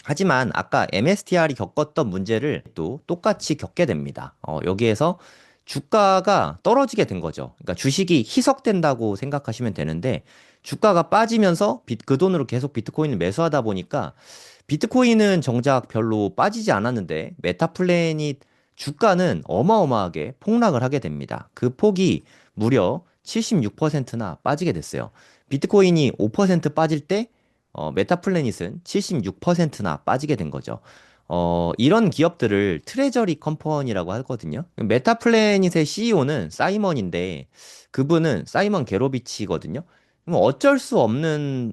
하지만 아까 MSTR이 겪었던 문제를 또 똑같이 겪게 됩니다. 여기에서 주가가 떨어지게 된 거죠. 그러니까 주식이 희석된다고 생각하시면 되는데 주가가 빠지면서 그 돈으로 계속 비트코인을 매수하다 보니까 비트코인은 정작 별로 빠지지 않았는데 메타플래닛 주가는 어마어마하게 폭락을 하게 됩니다. 그 폭이 무려 76%나 빠지게 됐어요. 비트코인이 5% 빠질 때 메타플래닛은 76%나 빠지게 된 거죠. 이런 기업들을 트레저리 컴퍼니라고 하거든요. 메타플래닛의 CEO는 사이먼인데 그분은 사이먼 게로비치거든요. 그럼 어쩔 수 없는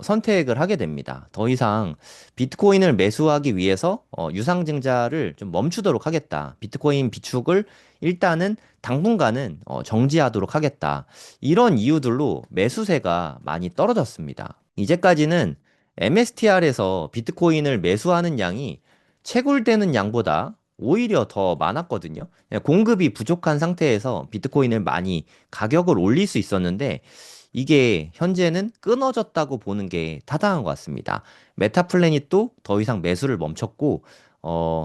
선택을 하게 됩니다. 더 이상 비트코인을 매수하기 위해서 유상증자를 좀 멈추도록 하겠다. 비트코인 비축을 일단은 당분간은 정지하도록 하겠다. 이런 이유들로 매수세가 많이 떨어졌습니다. 이제까지는 MSTR에서 비트코인을 매수하는 양이 채굴되는 양보다 오히려 더 많았거든요. 공급이 부족한 상태에서 비트코인을 많이 가격을 올릴 수 있었는데 이게 현재는 끊어졌다고 보는 게 타당한 것 같습니다. 메타플래닛도 더 이상 매수를 멈췄고,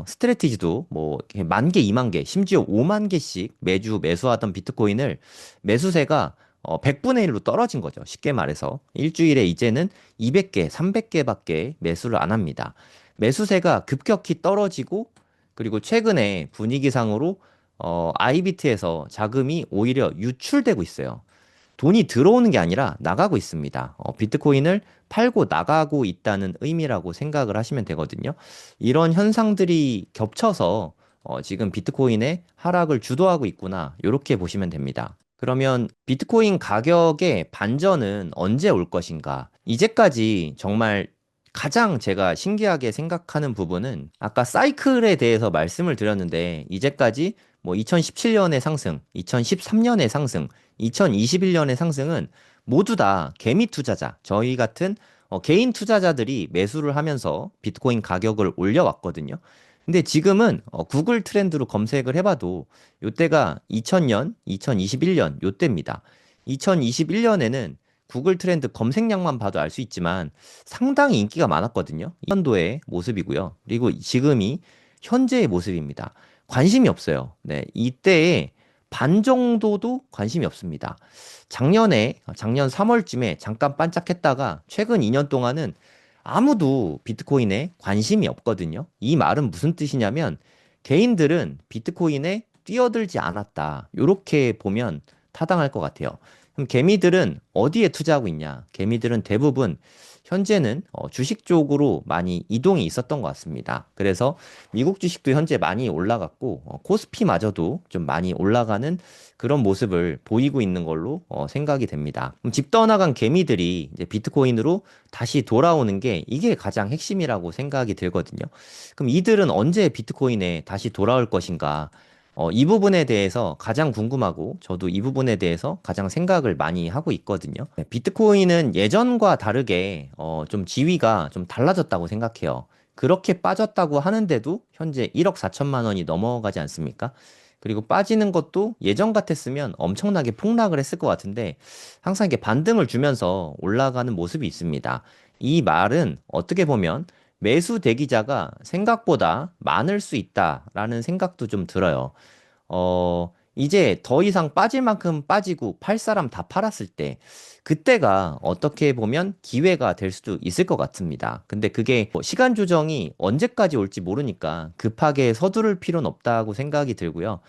스트레티지도 뭐, 만 개, 2만 개, 심지어 5만 개씩 매주 매수하던 비트코인을 매수세가 100분의 1로 떨어진 거죠. 쉽게 말해서. 일주일에 이제는 200개, 300개밖에 매수를 안 합니다. 매수세가 급격히 떨어지고, 그리고 최근에 분위기상으로, 아이비트에서 자금이 오히려 유출되고 있어요. 돈이 들어오는 게 아니라 나가고 있습니다. 비트코인을 팔고 나가고 있다는 의미라고 생각을 하시면 되거든요. 이런 현상들이 겹쳐서 지금 비트코인의 하락을 주도하고 있구나. 이렇게 보시면 됩니다. 그러면 비트코인 가격의 반전은 언제 올 것인가? 이제까지 정말 가장 제가 신기하게 생각하는 부분은 아까 사이클에 대해서 말씀을 드렸는데 이제까지 뭐 2017년의 상승, 2013년의 상승, 2021년의 상승은 모두 다 개미 투자자, 저희 같은 개인 투자자들이 매수를 하면서 비트코인 가격을 올려왔거든요. 근데 지금은 구글 트렌드로 검색을 해봐도 요때가 2000년, 2021년 요때입니다. 2021년에는 구글 트렌드 검색량만 봐도 알 수 있지만 상당히 인기가 많았거든요. 이 년도의 모습이고요. 그리고 지금이 현재의 모습입니다. 관심이 없어요. 네, 이때에 반 정도도 관심이 없습니다. 작년 3월쯤에 잠깐 반짝했다가 최근 2년 동안은 아무도 비트코인에 관심이 없거든요. 이 말은 무슨 뜻이냐면 개인들은 비트코인에 뛰어들지 않았다. 이렇게 보면 타당할 것 같아요. 그럼 개미들은 어디에 투자하고 있냐? 개미들은 대부분 현재는 주식 쪽으로 많이 이동이 있었던 것 같습니다. 그래서 미국 주식도 현재 많이 올라갔고 코스피마저도 좀 많이 올라가는 그런 모습을 보이고 있는 걸로 생각이 됩니다. 그럼 집 떠나간 개미들이 이제 비트코인으로 다시 돌아오는 게 이게 가장 핵심이라고 생각이 들거든요. 그럼 이들은 언제 비트코인에 다시 돌아올 것인가? 이 부분에 대해서 가장 궁금하고 저도 이 부분에 대해서 가장 생각을 많이 하고 있거든요. 네, 비트코인은 예전과 다르게 좀 지위가 좀 달라졌다고 생각해요. 그렇게 빠졌다고 하는데도 현재 1억 4천만 원이 넘어가지 않습니까? 그리고 빠지는 것도 예전 같았으면 엄청나게 폭락을 했을 것 같은데 항상 이렇게 반등을 주면서 올라가는 모습이 있습니다. 이 말은 어떻게 보면 매수 대기자가 생각보다 많을 수 있다라는 생각도 좀 들어요. 이제 더 이상 빠질 만큼 빠지고 팔 사람 다 팔았을 때, 그때가 어떻게 보면 기회가 될 수도 있을 것 같습니다. 근데 그게 뭐 시간 조정이 언제까지 올지 모르니까 급하게 서두를 필요는 없다고 생각이 들고요.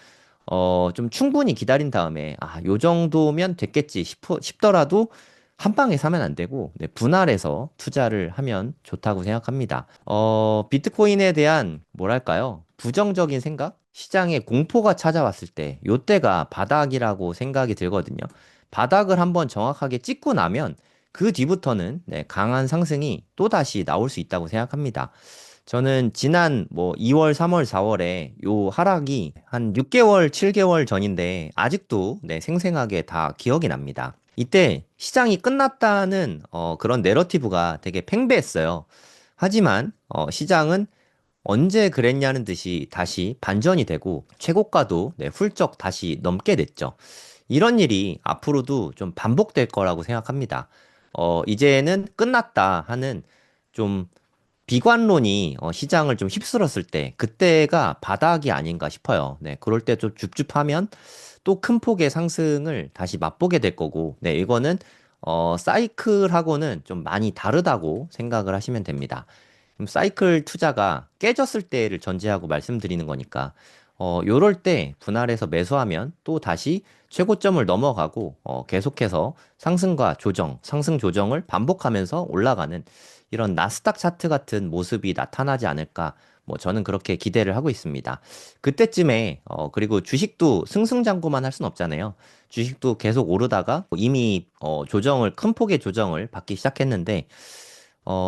좀 충분히 기다린 다음에, 요 정도면 됐겠지 싶더라도 한 방에 사면 안 되고, 네, 분할해서 투자를 하면 좋다고 생각합니다. 비트코인에 대한, 뭐랄까요, 부정적인 생각? 시장에 공포가 찾아왔을 때, 요때가 바닥이라고 생각이 들거든요. 바닥을 한번 정확하게 찍고 나면, 그 뒤부터는 네, 강한 상승이 또다시 나올 수 있다고 생각합니다. 저는 지난 뭐 2월, 3월, 4월에 요 하락이 한 6개월, 7개월 전인데 아직도 네, 생생하게 다 기억이 납니다. 이때 시장이 끝났다는 그런 내러티브가 되게 팽배했어요. 하지만 시장은 언제 그랬냐는 듯이 다시 반전이 되고 최고가도 네, 훌쩍 다시 넘게 됐죠. 이런 일이 앞으로도 좀 반복될 거라고 생각합니다. 이제는 끝났다 하는 좀 비관론이 시장을 좀 휩쓸었을 때 그때가 바닥이 아닌가 싶어요. 네, 그럴 때 좀 줍줍하면 또 큰 폭의 상승을 다시 맛보게 될 거고, 네, 이거는 사이클하고는 좀 많이 다르다고 생각을 하시면 됩니다. 그럼 사이클 투자가 깨졌을 때를 전제하고 말씀드리는 거니까, 요럴 때 분할해서 매수하면 또 다시 최고점을 넘어가고, 계속해서 상승과 조정, 상승 조정을 반복하면서 올라가는 이런 나스닥 차트 같은 모습이 나타나지 않을까, 뭐 저는 그렇게 기대를 하고 있습니다. 그때쯤에 그리고 주식도 승승장구만 할 순 없잖아요. 주식도 계속 오르다가 이미 조정을 큰 폭의 조정을 받기 시작했는데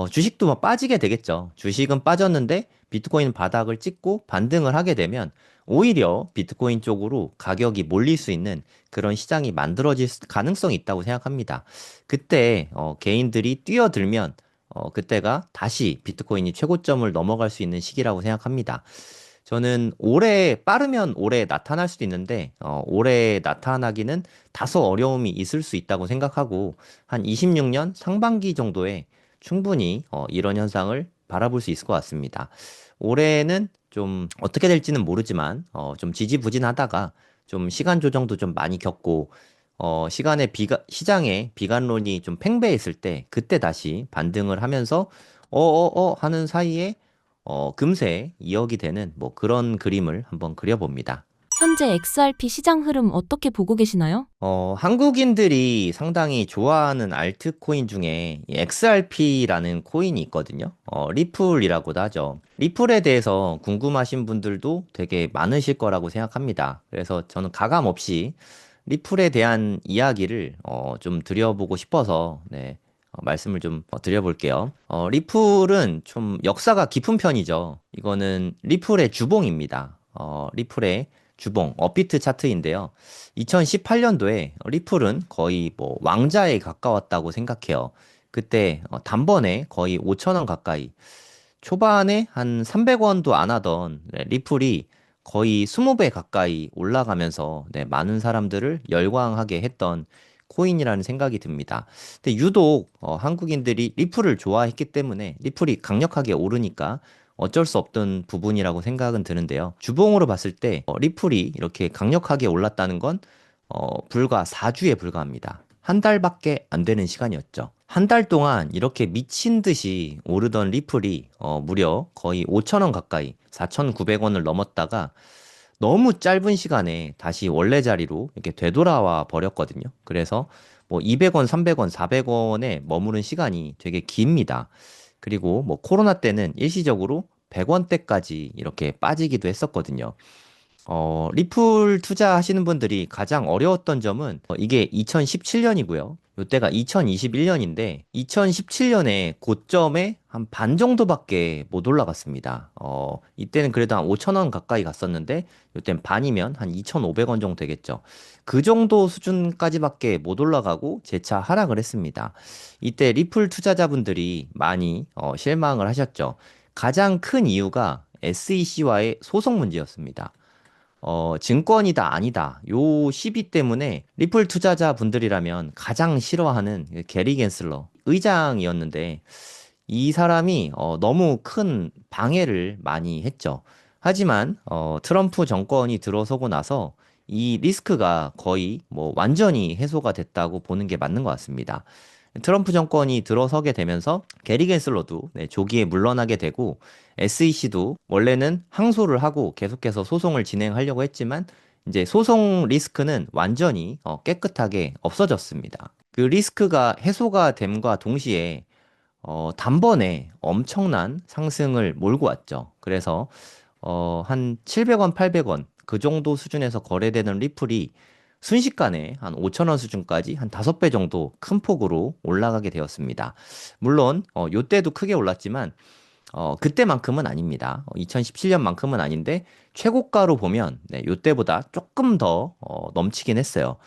주식도 뭐 빠지게 되겠죠. 주식은 빠졌는데 비트코인 바닥을 찍고 반등을 하게 되면 오히려 비트코인 쪽으로 가격이 몰릴 수 있는 그런 시장이 만들어질 가능성이 있다고 생각합니다. 그때 개인들이 뛰어들면 그때가 다시 비트코인이 최고점을 넘어갈 수 있는 시기라고 생각합니다. 저는 올해 빠르면 올해 나타날 수도 있는데 올해 나타나기는 다소 어려움이 있을 수 있다고 생각하고 한 26년 상반기 정도에 충분히 이런 현상을 바라볼 수 있을 것 같습니다. 올해는 좀 어떻게 될지는 모르지만 좀 지지부진하다가 좀 시간 조정도 좀 많이 겪고 시장에 비관론이 좀 팽배했을 때 그때 다시 반등을 하면서 하는 사이에 금세 2억이 되는 뭐 그런 그림을 한번 그려봅니다. 현재 XRP 시장 흐름 어떻게 보고 계시나요? 한국인들이 상당히 좋아하는 알트코인 중에 이 XRP라는 코인이 있거든요. 리플이라고도 하죠. 리플에 대해서 궁금하신 분들도 되게 많으실 거라고 생각합니다. 그래서 저는 가감 없이 리플에 대한 이야기를 좀 드려보고 싶어서 네, 말씀을 좀 드려볼게요. 리플은 좀 역사가 깊은 편이죠. 이거는 리플의 주봉입니다. 리플의 주봉, 업비트 차트인데요. 2018년도에 리플은 거의 뭐 왕자에 가까웠다고 생각해요. 그때 단번에 거의 5천 원 가까이, 초반에 한 300원도 안 하던 네, 리플이 거의 20배 가까이 올라가면서 네, 많은 사람들을 열광하게 했던 코인이라는 생각이 듭니다. 근데 유독 한국인들이 리플을 좋아했기 때문에 리플이 강력하게 오르니까 어쩔 수 없던 부분이라고 생각은 드는데요. 주봉으로 봤을 때 리플이 이렇게 강력하게 올랐다는 건 불과 4주에 불과합니다. 한 달밖에 안 되는 시간이었죠. 한 달 동안 이렇게 미친 듯이 오르던 리플이 무려 거의 5천 원 가까이 4,900원을 넘었다가 너무 짧은 시간에 다시 원래 자리로 이렇게 되돌아와 버렸거든요. 그래서 뭐 200원, 300원, 400원에 머무른 시간이 되게 깁니다. 그리고 뭐 코로나 때는 일시적으로 100원대까지 이렇게 빠지기도 했었거든요. 리플 투자하시는 분들이 가장 어려웠던 점은 이게 2017년이고요. 이때가 2021년인데 2017년에 고점에 한 반 정도밖에 못 올라갔습니다. 이때는 그래도 한 5천 원 가까이 갔었는데 이때는 반이면 한 2,500원 정도 되겠죠. 그 정도 수준까지밖에 못 올라가고 재차 하락을 했습니다. 이때 리플 투자자분들이 많이 실망을 하셨죠. 가장 큰 이유가 SEC와의 소송 문제였습니다. 증권이다, 아니다. 요 시비 때문에 리플 투자자 분들이라면 가장 싫어하는 게리 겐슬러 의장이었는데 이 사람이 너무 큰 방해를 많이 했죠. 하지만 트럼프 정권이 들어서고 나서 이 리스크가 거의 뭐 완전히 해소가 됐다고 보는 게 맞는 것 같습니다. 트럼프 정권이 들어서게 되면서 게리 겐슬러도 네, 조기에 물러나게 되고 SEC도 원래는 항소를 하고 계속해서 소송을 진행하려고 했지만 이제 소송 리스크는 완전히 깨끗하게 없어졌습니다. 그 리스크가 해소가 됨과 동시에 단번에 엄청난 상승을 몰고 왔죠. 그래서 한 700원, 800원 그 정도 수준에서 거래되는 리플이 순식간에 한 5천 원 수준까지 한 5배 정도 큰 폭으로 올라가게 되었습니다. 물론 요때도 크게 올랐지만 그때만큼은 아닙니다. 2017년만큼은 아닌데 최고가로 보면 네, 요때보다 조금 더 넘치긴 했어요.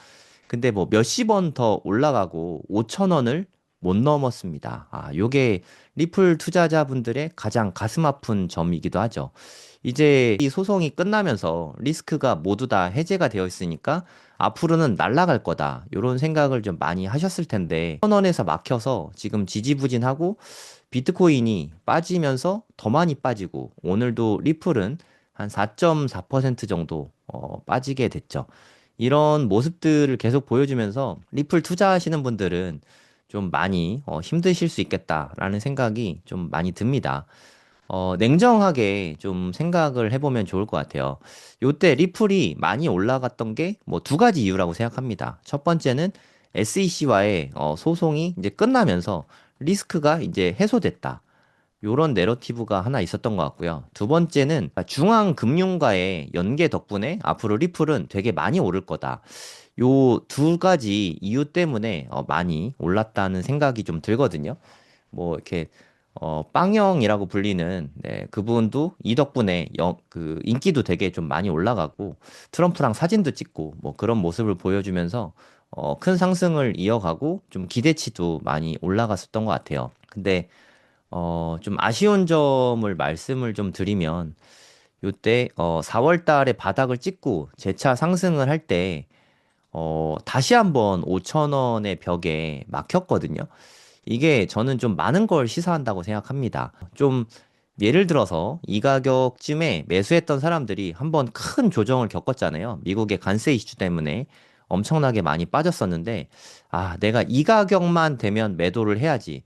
근데 뭐 몇십 원 더 올라가고 5천 원을 못 넘었습니다. 요게 리플 투자자분들의 가장 가슴 아픈 점이기도 하죠. 이제 이 소송이 끝나면서 리스크가 모두 다 해제가 되어 있으니까 앞으로는 날아갈 거다. 이런 생각을 좀 많이 하셨을 텐데, 천 원에서 막혀서 지금 지지부진하고 비트코인이 빠지면서 더 많이 빠지고, 오늘도 리플은 한 4.4% 정도 빠지게 됐죠. 이런 모습들을 계속 보여주면서 리플 투자하시는 분들은 좀 많이 힘드실 수 있겠다라는 생각이 좀 많이 듭니다. 냉정하게 좀 생각을 해보면 좋을 것 같아요. 요때 리플이 많이 올라갔던 게 뭐 두 가지 이유라고 생각합니다. 첫 번째는 SEC와의 소송이 이제 끝나면서 리스크가 이제 해소됐다. 요런 내러티브가 하나 있었던 것 같고요. 두 번째는 중앙금융가의 연계 덕분에 앞으로 리플은 되게 많이 오를 거다. 요 두 가지 이유 때문에 많이 올랐다는 생각이 좀 들거든요. 뭐 이렇게 빵형이라고 불리는 그분도 이 덕분에 그 인기도 되게 좀 많이 올라가고 트럼프랑 사진도 찍고 뭐 그런 모습을 보여주면서 큰 상승을 이어가고 좀 기대치도 많이 올라갔었던 것 같아요. 근데 좀 아쉬운 점을 말씀을 좀 드리면 요때 4월 달에 바닥을 찍고 재차 상승을 할 때 다시 한번 5천 원의 벽에 막혔거든요. 이게 저는 좀 많은 걸 시사한다고 생각합니다. 좀 예를 들어서 이 가격쯤에 매수했던 사람들이 한번 큰 조정을 겪었잖아요. 미국의 관세 이슈 때문에 엄청나게 많이 빠졌었는데, 아, 내가 이 가격만 되면 매도를 해야지.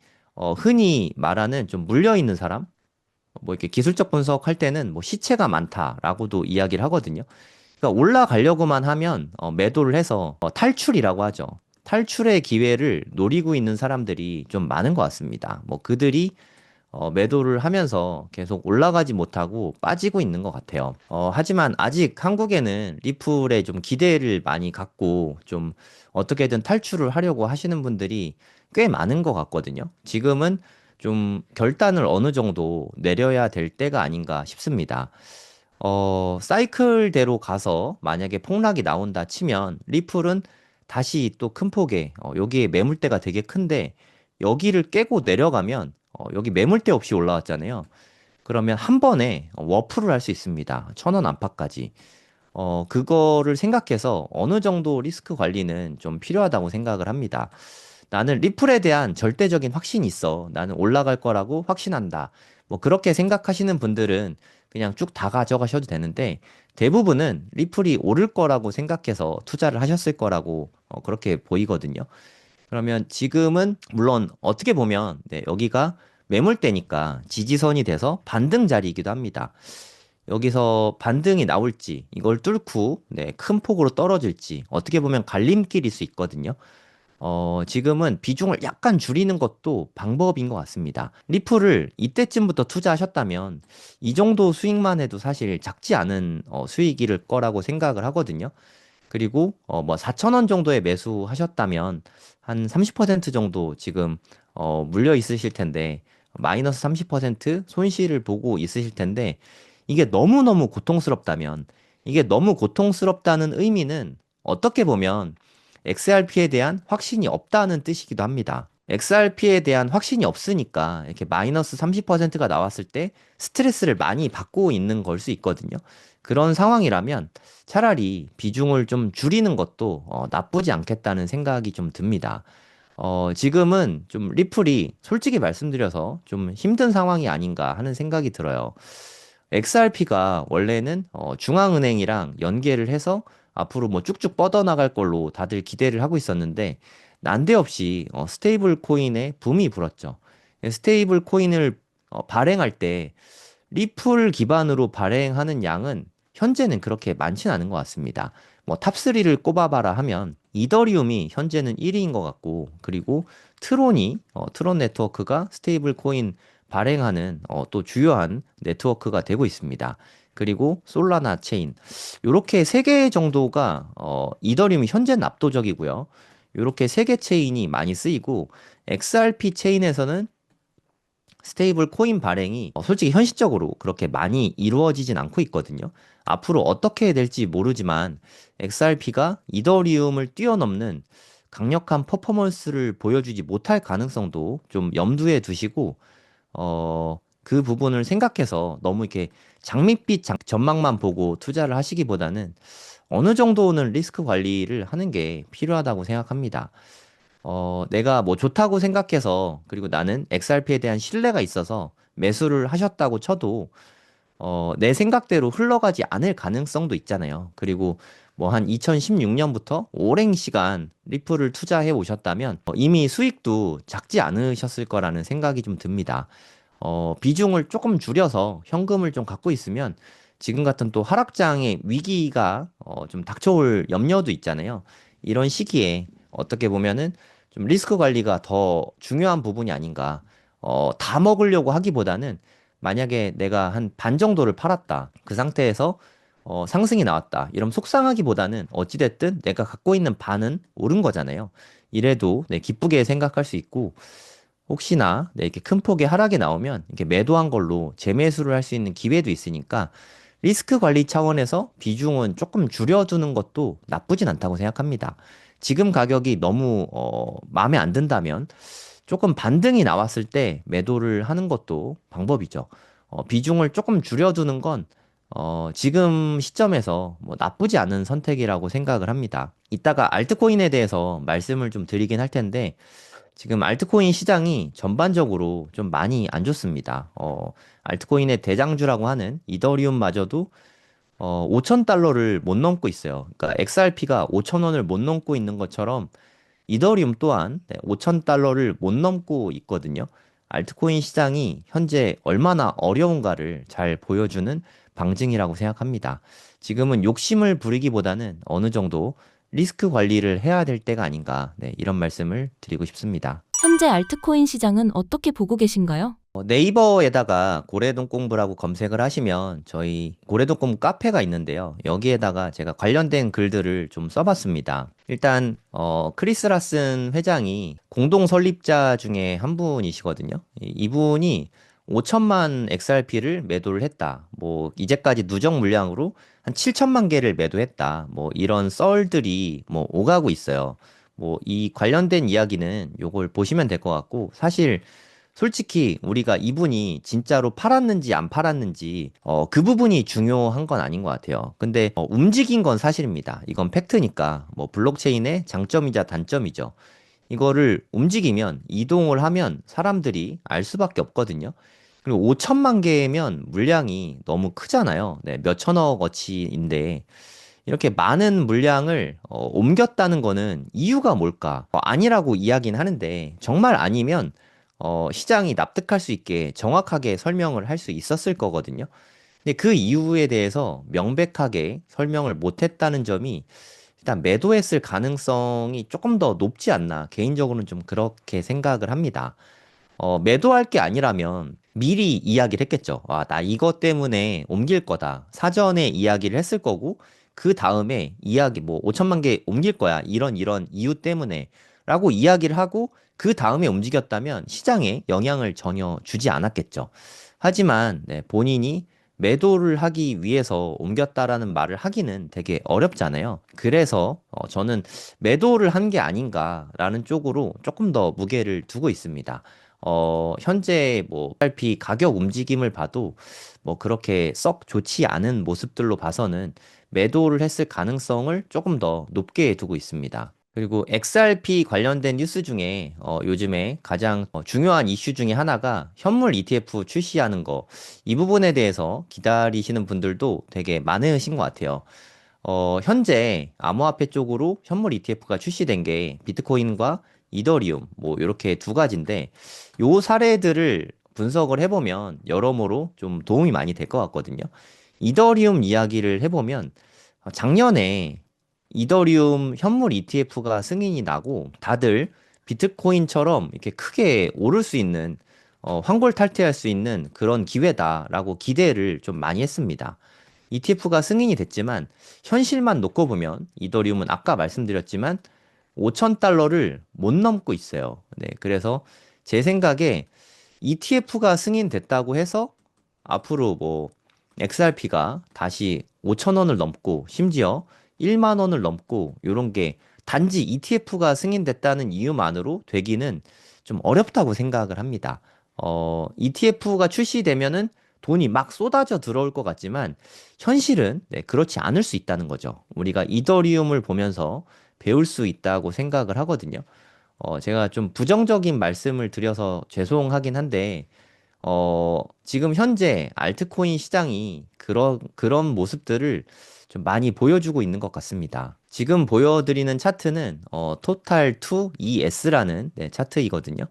흔히 말하는 좀 물려 있는 사람? 뭐 이렇게 기술적 분석할 때는 뭐 시체가 많다라고도 이야기를 하거든요. 그러니까 올라가려고만 하면 매도를 해서 탈출이라고 하죠. 탈출의 기회를 노리고 있는 사람들이 좀 많은 것 같습니다. 뭐 그들이 매도를 하면서 계속 올라가지 못하고 빠지고 있는 것 같아요. 하지만 아직 한국에는 리플에 좀 기대를 많이 갖고 좀 어떻게든 탈출을 하려고 하시는 분들이 꽤 많은 것 같거든요. 지금은 좀 결단을 어느 정도 내려야 될 때가 아닌가 싶습니다. 사이클대로 가서 만약에 폭락이 나온다 치면 리플은 다시 또 큰 폭에, 여기에 매물대가 되게 큰데 여기를 깨고 내려가면 여기 매물대 없이 올라왔잖아요. 그러면 한 번에 워프를 할 수 있습니다. 1,000원 안팎까지. 그거를 생각해서 어느 정도 리스크 관리는 좀 필요하다고 생각을 합니다. 나는 리플에 대한 절대적인 확신이 있어. 나는 올라갈 거라고 확신한다. 뭐 그렇게 생각하시는 분들은 그냥 쭉 다 가져가셔도 되는데 대부분은 리플이 오를 거라고 생각해서 투자를 하셨을 거라고 그렇게 보이거든요. 그러면 지금은 물론 어떻게 보면 여기가 매물대니까 지지선이 돼서 반등 자리이기도 합니다. 여기서 반등이 나올지 이걸 뚫고 큰 폭으로 떨어질지 어떻게 보면 갈림길일 수 있거든요. 지금은 비중을 약간 줄이는 것도 방법인 것 같습니다. 리플을 이때쯤부터 투자하셨다면 이 정도 수익만 해도 사실 작지 않은 수익일 거라고 생각을 하거든요. 그리고 뭐 4천 원 정도에 매수하셨다면 한 30% 정도 지금 물려 있으실 텐데 마이너스 30% 손실을 보고 있으실 텐데 이게 너무너무 고통스럽다면 이게 너무 고통스럽다는 의미는 어떻게 보면 XRP에 대한 확신이 없다는 뜻이기도 합니다. XRP에 대한 확신이 없으니까 이렇게 마이너스 30%가 나왔을 때 스트레스를 많이 받고 있는 걸 수 있거든요. 그런 상황이라면 차라리 비중을 좀 줄이는 것도 나쁘지 않겠다는 생각이 좀 듭니다. 지금은 좀 리플이 솔직히 말씀드려서 좀 힘든 상황이 아닌가 하는 생각이 들어요. XRP가 원래는 중앙은행이랑 연계를 해서 앞으로 뭐 쭉쭉 뻗어나갈 걸로 다들 기대를 하고 있었는데 난데없이 스테이블 코인에 붐이 불었죠. 스테이블 코인을 발행할 때 리플 기반으로 발행하는 양은 현재는 그렇게 많지는 않은 것 같습니다. 뭐 탑3를 꼽아봐라 하면 이더리움이 현재는 1위인 것 같고 그리고 트론 네트워크가 스테이블 코인 발행하는 또 주요한 네트워크가 되고 있습니다. 그리고 솔라나 체인 요렇게 세 개 정도가 이더리움이 현재는 압도적이고요. 요렇게 세 개 체인이 많이 쓰이고 XRP 체인에서는 스테이블 코인 발행이 솔직히 현실적으로 그렇게 많이 이루어지진 않고 있거든요. 앞으로 어떻게 될지 모르지만 XRP가 이더리움을 뛰어넘는 강력한 퍼포먼스를 보여주지 못할 가능성도 좀 염두에 두시고 그 부분을 생각해서 너무 이렇게 장밋빛 전망만 보고 투자를 하시기보다는 어느 정도는 리스크 관리를 하는 게 필요하다고 생각합니다. 내가 뭐 좋다고 생각해서 그리고 나는 XRP에 대한 신뢰가 있어서 매수를 하셨다고 쳐도 내 생각대로 흘러가지 않을 가능성도 있잖아요. 그리고 뭐 한 2016년부터 오랜 시간 리플을 투자해 오셨다면 이미 수익도 작지 않으셨을 거라는 생각이 좀 듭니다. 비중을 조금 줄여서 현금을 좀 갖고 있으면 지금 같은 또 하락장의 위기가 좀 닥쳐올 염려도 있잖아요. 이런 시기에 어떻게 보면은 좀 리스크 관리가 더 중요한 부분이 아닌가. 다 먹으려고 하기보다는 만약에 내가 한 반 정도를 팔았다. 그 상태에서 상승이 나왔다. 이러면 속상하기보다는 어찌됐든 내가 갖고 있는 반은 오른 거잖아요. 이래도 네, 기쁘게 생각할 수 있고, 혹시나 네, 이렇게 큰 폭의 하락이 나오면 이렇게 매도한 걸로 재매수를 할 수 있는 기회도 있으니까 리스크 관리 차원에서 비중은 조금 줄여두는 것도 나쁘진 않다고 생각합니다. 지금 가격이 너무 마음에 안 든다면 조금 반등이 나왔을 때 매도를 하는 것도 방법이죠. 비중을 조금 줄여두는 건 지금 시점에서 뭐 나쁘지 않은 선택이라고 생각을 합니다. 이따가 알트코인에 대해서 말씀을 좀 드리긴 할 텐데, 지금 알트코인 시장이 전반적으로 좀 많이 안 좋습니다. 알트코인의 대장주라고 하는 이더리움마저도 5,000달러를 못 넘고 있어요. 그러니까 XRP가 5,000원을 못 넘고 있는 것처럼 이더리움 또한 5,000달러를 못 넘고 있거든요. 알트코인 시장이 현재 얼마나 어려운가를 잘 보여주는 방증이라고 생각합니다. 지금은 욕심을 부리기보다는 어느 정도 리스크 관리를 해야 될 때가 아닌가, 네, 이런 말씀을 드리고 싶습니다. 현재 알트코인 시장은 어떻게 보고 계신가요? 네이버에다가 고래동 공부라고 검색을 하시면 저희 고래동 공부 카페가 있는데요. 여기에다가 제가 관련된 글들을 좀 써봤습니다. 일단 크리스 라슨 회장이 공동 설립자 중에 한 분이시거든요. 이분이 5천만 XRP를 매도를 했다. 뭐 이제까지 누적 물량으로 한 7천만 개를 매도했다. 뭐 이런 썰들이 뭐 오가고 있어요. 뭐 이 관련된 이야기는 요걸 보시면 될 것 같고, 사실 솔직히 우리가 이분이 진짜로 팔았는지 안 팔았는지 그 부분이 중요한 건 아닌 것 같아요. 근데 움직인 건 사실입니다. 이건 팩트니까 뭐 블록체인의 장점이자 단점이죠. 이거를 움직이면 이동을 하면 사람들이 알 수밖에 없거든요. 그리고 5천만 개면 물량이 너무 크잖아요. 네, 몇 천억 어치인데 이렇게 많은 물량을 옮겼다는 거는 이유가 뭘까? 아니라고 이야기는 하는데 정말 아니면 시장이 납득할 수 있게 정확하게 설명을 할 수 있었을 거거든요. 근데 그 이유에 대해서 명백하게 설명을 못 했다는 점이 일단 매도했을 가능성이 조금 더 높지 않나. 개인적으로는 좀 그렇게 생각을 합니다. 매도할 게 아니라면 미리 이야기를 했겠죠. 아, 나 이것 때문에 옮길 거다. 사전에 이야기를 했을 거고, 그 다음에 이야기, 뭐, 5천만 개 옮길 거야. 이런 이유 때문에. 라고 이야기를 하고, 그 다음에 움직였다면 시장에 영향을 전혀 주지 않았겠죠. 하지만, 네, 본인이 매도를 하기 위해서 옮겼다라는 말을 하기는 되게 어렵잖아요. 그래서 저는 매도를 한 게 아닌가라는 쪽으로 조금 더 무게를 두고 있습니다. 현재 뭐 XRP 가격 움직임을 봐도 뭐 그렇게 썩 좋지 않은 모습들로 봐서는 매도를 했을 가능성을 조금 더 높게 두고 있습니다. 그리고 XRP 관련된 뉴스 중에 요즘에 가장 중요한 이슈 중에 하나가 현물 ETF 출시하는 거. 이 부분에 대해서 기다리시는 분들도 되게 많으신 것 같아요. 현재 암호화폐 쪽으로 현물 ETF가 출시된 게 비트코인과 이더리움 뭐 이렇게 두 가지인데, 요 사례들을 분석을 해보면 여러모로 좀 도움이 많이 될 것 같거든요. 이더리움 이야기를 해보면 작년에 이더리움 현물 ETF가 승인이 나고 다들 비트코인처럼 이렇게 크게 오를 수 있는 환골탈퇴할 수 있는 그런 기회다라고 기대를 좀 많이 했습니다. ETF가 승인이 됐지만 현실만 놓고 보면 이더리움은 아까 말씀드렸지만 5,000달러를 못 넘고 있어요. 네, 그래서 제 생각에 ETF가 승인됐다고 해서 앞으로 뭐 XRP가 다시 5,000원을 넘고 심지어 1만 원을 넘고 이런 게 단지 ETF가 승인됐다는 이유만으로 되기는 좀 어렵다고 생각을 합니다. ETF가 출시되면은 돈이 막 쏟아져 들어올 것 같지만 현실은 네, 그렇지 않을 수 있다는 거죠. 우리가 이더리움을 보면서 배울 수 있다고 생각을 하거든요. 제가 좀 부정적인 말씀을 드려서 죄송하긴 한데, 지금 현재 알트코인 시장이 그런 모습들을 좀 많이 보여주고 있는 것 같습니다. 지금 보여드리는 차트는, 토탈2ES라는 네, 차트이거든요.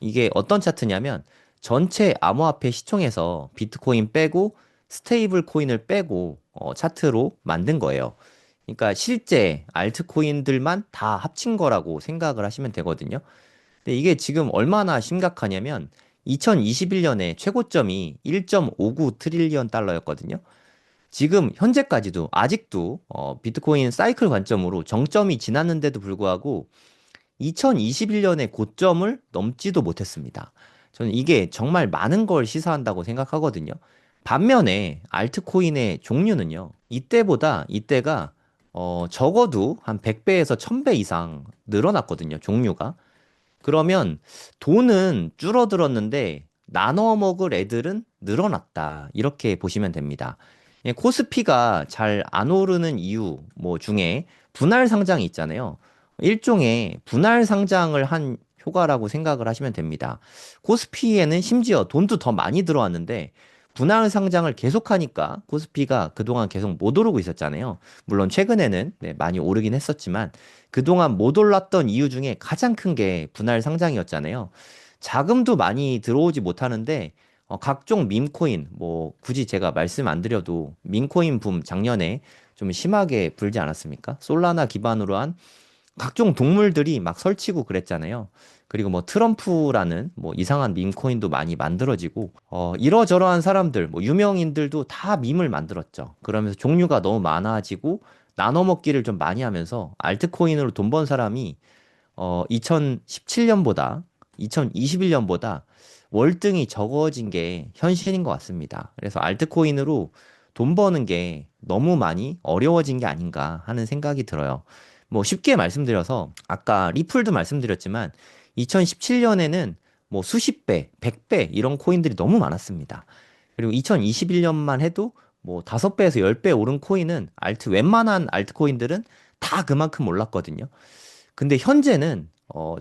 이게 어떤 차트냐면, 전체 암호화폐 시총에서 비트코인 빼고, 스테이블 코인을 빼고, 차트로 만든 거예요. 그러니까 실제 알트코인들만 다 합친 거라고 생각을 하시면 되거든요. 근데 이게 지금 얼마나 심각하냐면 2021년에 최고점이 1.59 트릴리언 달러였거든요. 지금 현재까지도 아직도 비트코인 사이클 관점으로 정점이 지났는데도 불구하고 2021년의 고점을 넘지도 못했습니다. 저는 이게 정말 많은 걸 시사한다고 생각하거든요. 반면에 알트코인의 종류는요, 이때가 적어도 한 100배에서 1000배 이상 늘어났거든요, 종류가. 그러면 돈은 줄어들었는데 나눠 먹을 애들은 늘어났다. 이렇게 보시면 됩니다. 예, 코스피가 잘 안 오르는 이유 뭐 중에 분할 상장이 있잖아요. 일종의 분할 상장을 한 효과라고 생각을 하시면 됩니다. 코스피에는 심지어 돈도 더 많이 들어왔는데 분할 상장을 계속하니까 코스피가 그동안 계속 못 오르고 있었잖아요. 물론 최근에는 네, 많이 오르긴 했었지만 그동안 못 올랐던 이유 중에 가장 큰 게 분할 상장이었잖아요. 자금도 많이 들어오지 못하는데 각종 밈코인 뭐 굳이 제가 말씀 안 드려도 밈코인 붐 작년에 좀 심하게 불지 않았습니까? 솔라나 기반으로 한 각종 동물들이 막 설치고 그랬잖아요. 그리고 뭐 트럼프라는 뭐 이상한 밈코인도 많이 만들어지고 이러저러한 사람들 뭐 유명인들도 다 밈을 만들었죠. 그러면서 종류가 너무 많아지고 나눠 먹기를 좀 많이 하면서 알트코인으로 돈 번 사람이 2017년보다 2021년보다 월등히 적어진 게 현실인 것 같습니다. 그래서 알트코인으로 돈 버는 게 너무 많이 어려워진 게 아닌가 하는 생각이 들어요. 뭐 쉽게 말씀드려서 아까 리플도 말씀드렸지만 2017년에는 뭐 수십 배, 100배 이런 코인들이 너무 많았습니다. 그리고 2021년만 해도 뭐 5배에서 10배 오른 코인은 웬만한 알트코인들은 다 그만큼 올랐거든요. 근데 현재는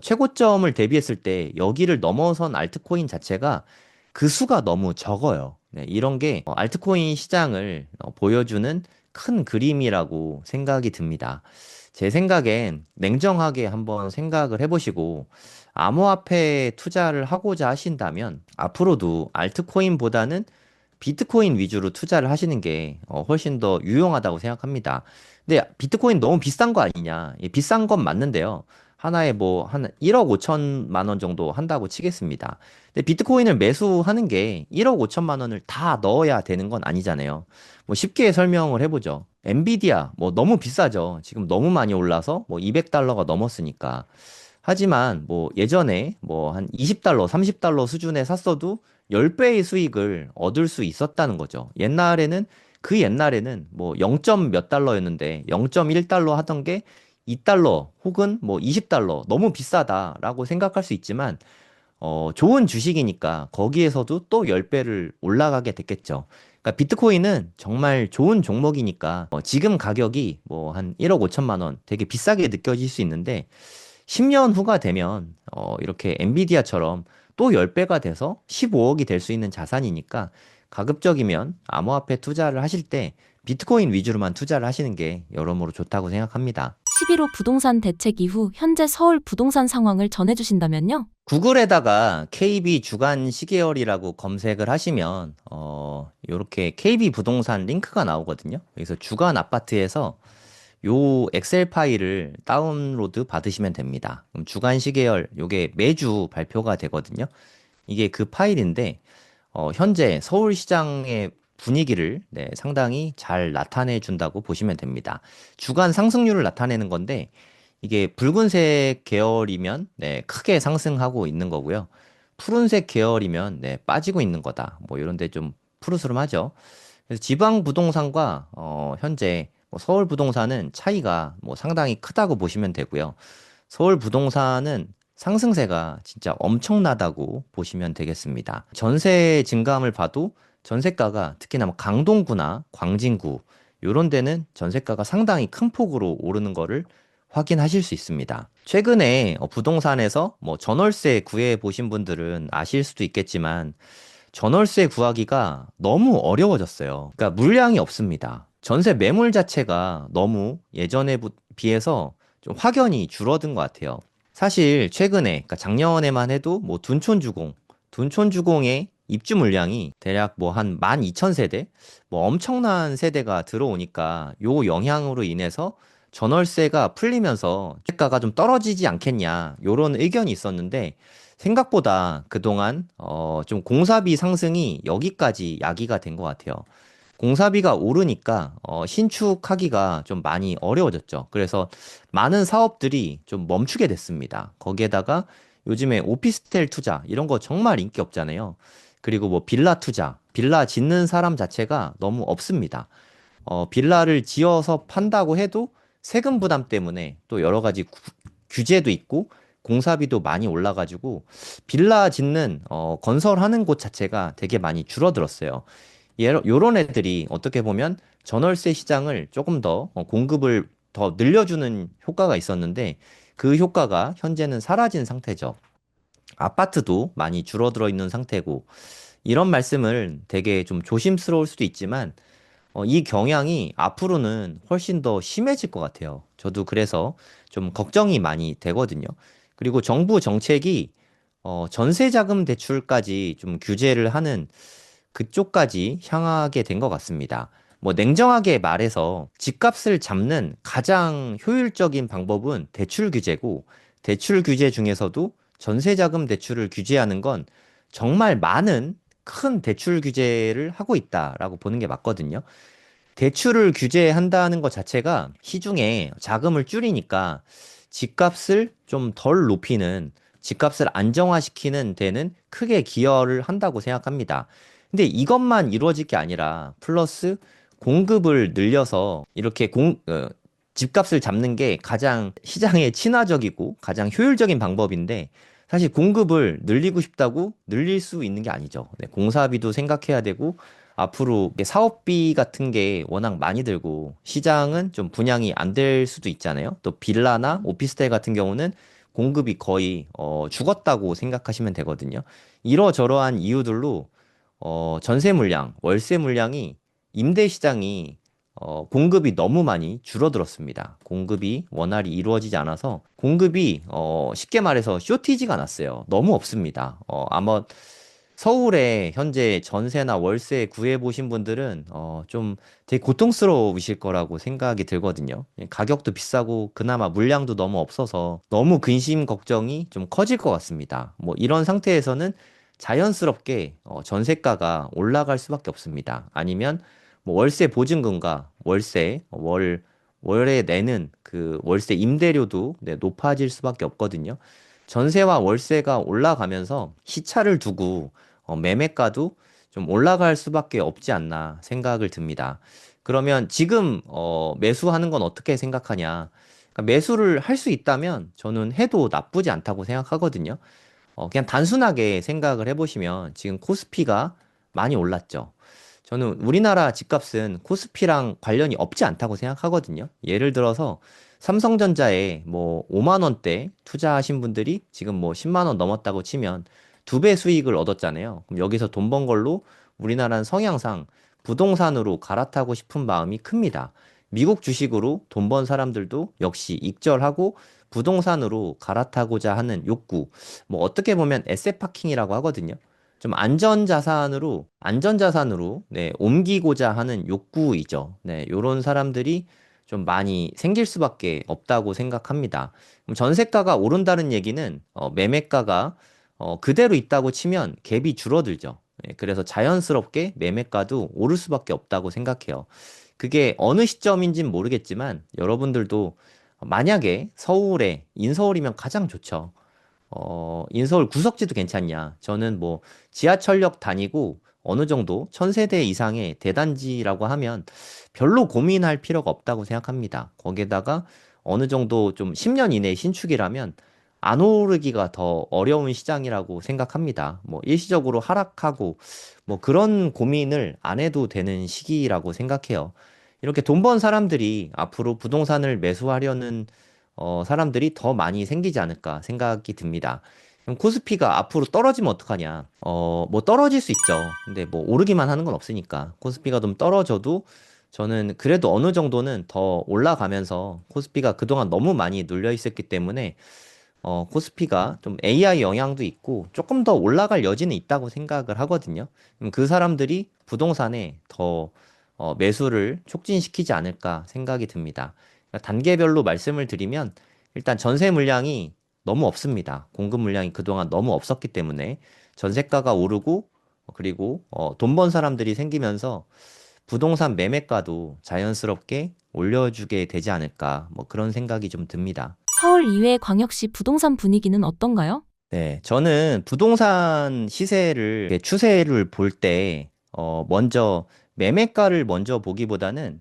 최고점을 대비했을 때 여기를 넘어선 알트코인 자체가 그 수가 너무 적어요. 네, 이런 게 알트코인 시장을 보여주는 큰 그림이라고 생각이 듭니다. 제 생각엔 냉정하게 한번 생각을 해보시고 암호화폐에 투자를 하고자 하신다면 앞으로도 알트코인보다는 비트코인 위주로 투자를 하시는 게 훨씬 더 유용하다고 생각합니다. 근데 비트코인 너무 비싼 거 아니냐? 예, 비싼 건 맞는데요. 하나에 뭐 한 1억 5천만 원 정도 한다고 치겠습니다. 근데 비트코인을 매수하는 게 1억 5천만 원을 다 넣어야 되는 건 아니잖아요. 뭐 쉽게 설명을 해보죠. 엔비디아 뭐 너무 비싸죠. 지금 너무 많이 올라서 뭐 200달러가 넘었으니까. 하지만 뭐 예전에 뭐 한 20달러, 30달러 수준에 샀어도 10배의 수익을 얻을 수 있었다는 거죠. 그 옛날에는 뭐 0점 몇 달러였는데 0.1달러 하던 게 2달러 혹은 뭐 20달러 너무 비싸다라고 생각할 수 있지만 좋은 주식이니까 거기에서도 또 10배를 올라가게 됐겠죠. 그러니까 비트코인은 정말 좋은 종목이니까 지금 가격이 뭐 한 1억 5천만 원 되게 비싸게 느껴질 수 있는데 10년 후가 되면 이렇게 엔비디아처럼 또 10배가 돼서 15억이 될 수 있는 자산이니까 가급적이면 암호화폐 투자를 하실 때 비트코인 위주로만 투자를 하시는 게 여러모로 좋다고 생각합니다. 11호 부동산 대책 이후 현재 서울 부동산 상황을 전해주신다면요? 구글에다가 KB 주간 시계열이라고 검색을 하시면 이렇게 KB 부동산 링크가 나오거든요. 그래서 주간 아파트에서 요 엑셀 파일을 다운로드 받으시면 됩니다. 그럼 주간 시계열 요게 매주 발표가 되거든요. 이게 그 파일인데 현재 서울시장의 분위기를 네, 상당히 잘 나타내 준다고 보시면 됩니다. 주간 상승률을 나타내는 건데 이게 붉은색 계열이면 네, 크게 상승하고 있는 거고요. 푸른색 계열이면 네, 빠지고 있는 거다. 뭐 이런 데 좀 푸르스름하죠. 그래서 지방 부동산과 현재 뭐 서울 부동산은 차이가 뭐 상당히 크다고 보시면 되고요. 서울 부동산은 상승세가 진짜 엄청나다고 보시면 되겠습니다. 전세 증감을 봐도 전세가가 특히나 뭐 강동구나 광진구 요런 데는 전세가가 상당히 큰 폭으로 오르는 거를 확인하실 수 있습니다. 최근에 부동산에서 뭐 전월세 구해 보신 분들은 아실 수도 있겠지만 전월세 구하기가 너무 어려워졌어요. 그러니까 물량이 없습니다. 전세 매물 자체가 너무 예전에 비해서 좀 확연히 줄어든 것 같아요. 사실 최근에, 그러니까 작년에만 해도 뭐 둔촌주공의 입주 물량이 대략 뭐 한 12,000세대? 뭐 엄청난 세대가 들어오니까 요 영향으로 인해서 전월세가 풀리면서 세가가 좀 떨어지지 않겠냐, 요런 의견이 있었는데 생각보다 그동안 좀 공사비 상승이 여기까지 야기가 된 것 같아요. 공사비가 오르니까 신축하기가 좀 많이 어려워졌죠. 그래서 많은 사업들이 좀 멈추게 됐습니다. 거기에다가 요즘에 오피스텔 투자 이런 거 정말 인기 없잖아요. 그리고 뭐 빌라 투자, 빌라 짓는 사람 자체가 너무 없습니다. 빌라를 지어서 판다고 해도 세금 부담 때문에 또 여러 가지 규제도 있고 공사비도 많이 올라가지고 빌라 짓는 건설하는 곳 자체가 되게 많이 줄어들었어요. 요런 애들이 어떻게 보면 전월세 시장을 조금 더 공급을 더 늘려주는 효과가 있었는데 그 효과가 현재는 사라진 상태죠. 아파트도 많이 줄어들어 있는 상태고 이런 말씀을 되게 좀 조심스러울 수도 있지만 이 경향이 앞으로는 훨씬 더 심해질 것 같아요. 저도 그래서 좀 걱정이 많이 되거든요. 그리고 정부 정책이 전세자금 대출까지 좀 규제를 하는 그쪽까지 향하게 된 것 같습니다. 뭐 냉정하게 말해서 집값을 잡는 가장 효율적인 방법은 대출 규제고 대출 규제 중에서도 전세자금 대출을 규제하는 건 정말 많은 큰 대출 규제를 하고 있다라고 보는 게 맞거든요. 대출을 규제한다는 것 자체가 시중에 자금을 줄이니까 집값을 좀 덜 높이는, 집값을 안정화시키는 데는 크게 기여를 한다고 생각합니다. 근데 이것만 이루어질 게 아니라 플러스 공급을 늘려서 이렇게 집값을 잡는 게 가장 시장에 친화적이고 가장 효율적인 방법인데 사실 공급을 늘리고 싶다고 늘릴 수 있는 게 아니죠. 네, 공사비도 생각해야 되고 앞으로 이게 사업비 같은 게 워낙 많이 들고 시장은 좀 분양이 안 될 수도 있잖아요. 또 빌라나 오피스텔 같은 경우는 공급이 거의 죽었다고 생각하시면 되거든요. 이러저러한 이유들로 전세 물량, 월세 물량이 임대 시장이 공급이 너무 많이 줄어들었습니다. 공급이 원활히 이루어지지 않아서 공급이 쉽게 말해서 쇼티지가 났어요. 너무 없습니다. 아마 서울에 현재 전세나 월세 구해 보신 분들은 좀 되게 고통스러우실 거라고 생각이 들거든요. 예, 가격도 비싸고 그나마 물량도 너무 없어서 너무 근심 걱정이 좀 커질 것 같습니다. 뭐 이런 상태에서는 자연스럽게 전세가가 올라갈 수밖에 없습니다. 아니면 뭐 월세 보증금과 월에 내는 그 월세 임대료도 네, 높아질 수밖에 없거든요. 전세와 월세가 올라가면서 시차를 두고 매매가도 좀 올라갈 수밖에 없지 않나 생각을 듭니다. 그러면 지금 매수하는 건 어떻게 생각하냐? 그러니까 매수를 할 수 있다면 저는 해도 나쁘지 않다고 생각하거든요. 그냥 단순하게 생각을 해보시면 지금 코스피가 많이 올랐죠. 저는 우리나라 집값은 코스피랑 관련이 없지 않다고 생각하거든요. 예를 들어서 삼성전자에 뭐 5만 원대 투자하신 분들이 지금 뭐 10만 원 넘었다고 치면 두 배 수익을 얻었잖아요. 그럼 여기서 돈 번 걸로 우리나라는 성향상 부동산으로 갈아타고 싶은 마음이 큽니다. 미국 주식으로 돈 번 사람들도 역시 익절하고 부동산으로 갈아타고자 하는 욕구. 뭐 어떻게 보면 에셋 파킹이라고 하거든요. 좀 안전자산으로 네, 옮기고자 하는 욕구이죠. 네, 요런 사람들이 좀 많이 생길 수밖에 없다고 생각합니다. 그럼 전세가가 오른다는 얘기는 매매가가 그대로 있다고 치면 갭이 줄어들죠. 예, 그래서 자연스럽게 매매가도 오를 수밖에 없다고 생각해요. 그게 어느 시점인지는 모르겠지만 여러분들도 만약에 서울에 인서울이면 가장 좋죠. 인서울 구석지도 괜찮냐? 저는 뭐 지하철역 다니고 어느 정도 1000세대 이상의 대단지라고 하면 별로 고민할 필요가 없다고 생각합니다. 거기에다가 어느 정도 좀 10년 이내 신축이라면 안 오르기가 더 어려운 시장이라고 생각합니다. 뭐 일시적으로 하락하고 뭐 그런 고민을 안 해도 되는 시기라고 생각해요. 이렇게 돈 번 사람들이 앞으로 부동산을 매수하려는 사람들이 더 많이 생기지 않을까 생각이 듭니다. 그럼 코스피가 앞으로 떨어지면 어떡하냐? 뭐 떨어질 수 있죠. 근데 뭐 오르기만 하는 건 없으니까. 코스피가 좀 떨어져도 저는 그래도 어느 정도는 더 올라가면서 코스피가 그동안 너무 많이 눌려 있었기 때문에 코스피가 좀 AI 영향도 있고 조금 더 올라갈 여지는 있다고 생각을 하거든요. 그럼 그 사람들이 부동산에 더 매수를 촉진시키지 않을까 생각이 듭니다. 그러니까 단계별로 말씀을 드리면 일단 전세 물량이 너무 없습니다. 공급 물량이 그동안 너무 없었기 때문에 전세가가 오르고 그리고 돈번 사람들이 생기면서 부동산 매매가도 자연스럽게 올려주게 되지 않을까 뭐 그런 생각이 좀 듭니다. 서울 이외의 광역시 부동산 분위기는 어떤가요? 네, 저는 부동산 시세를 이렇게 추세를 볼 때, 먼저 매매가를 먼저 보기보다는,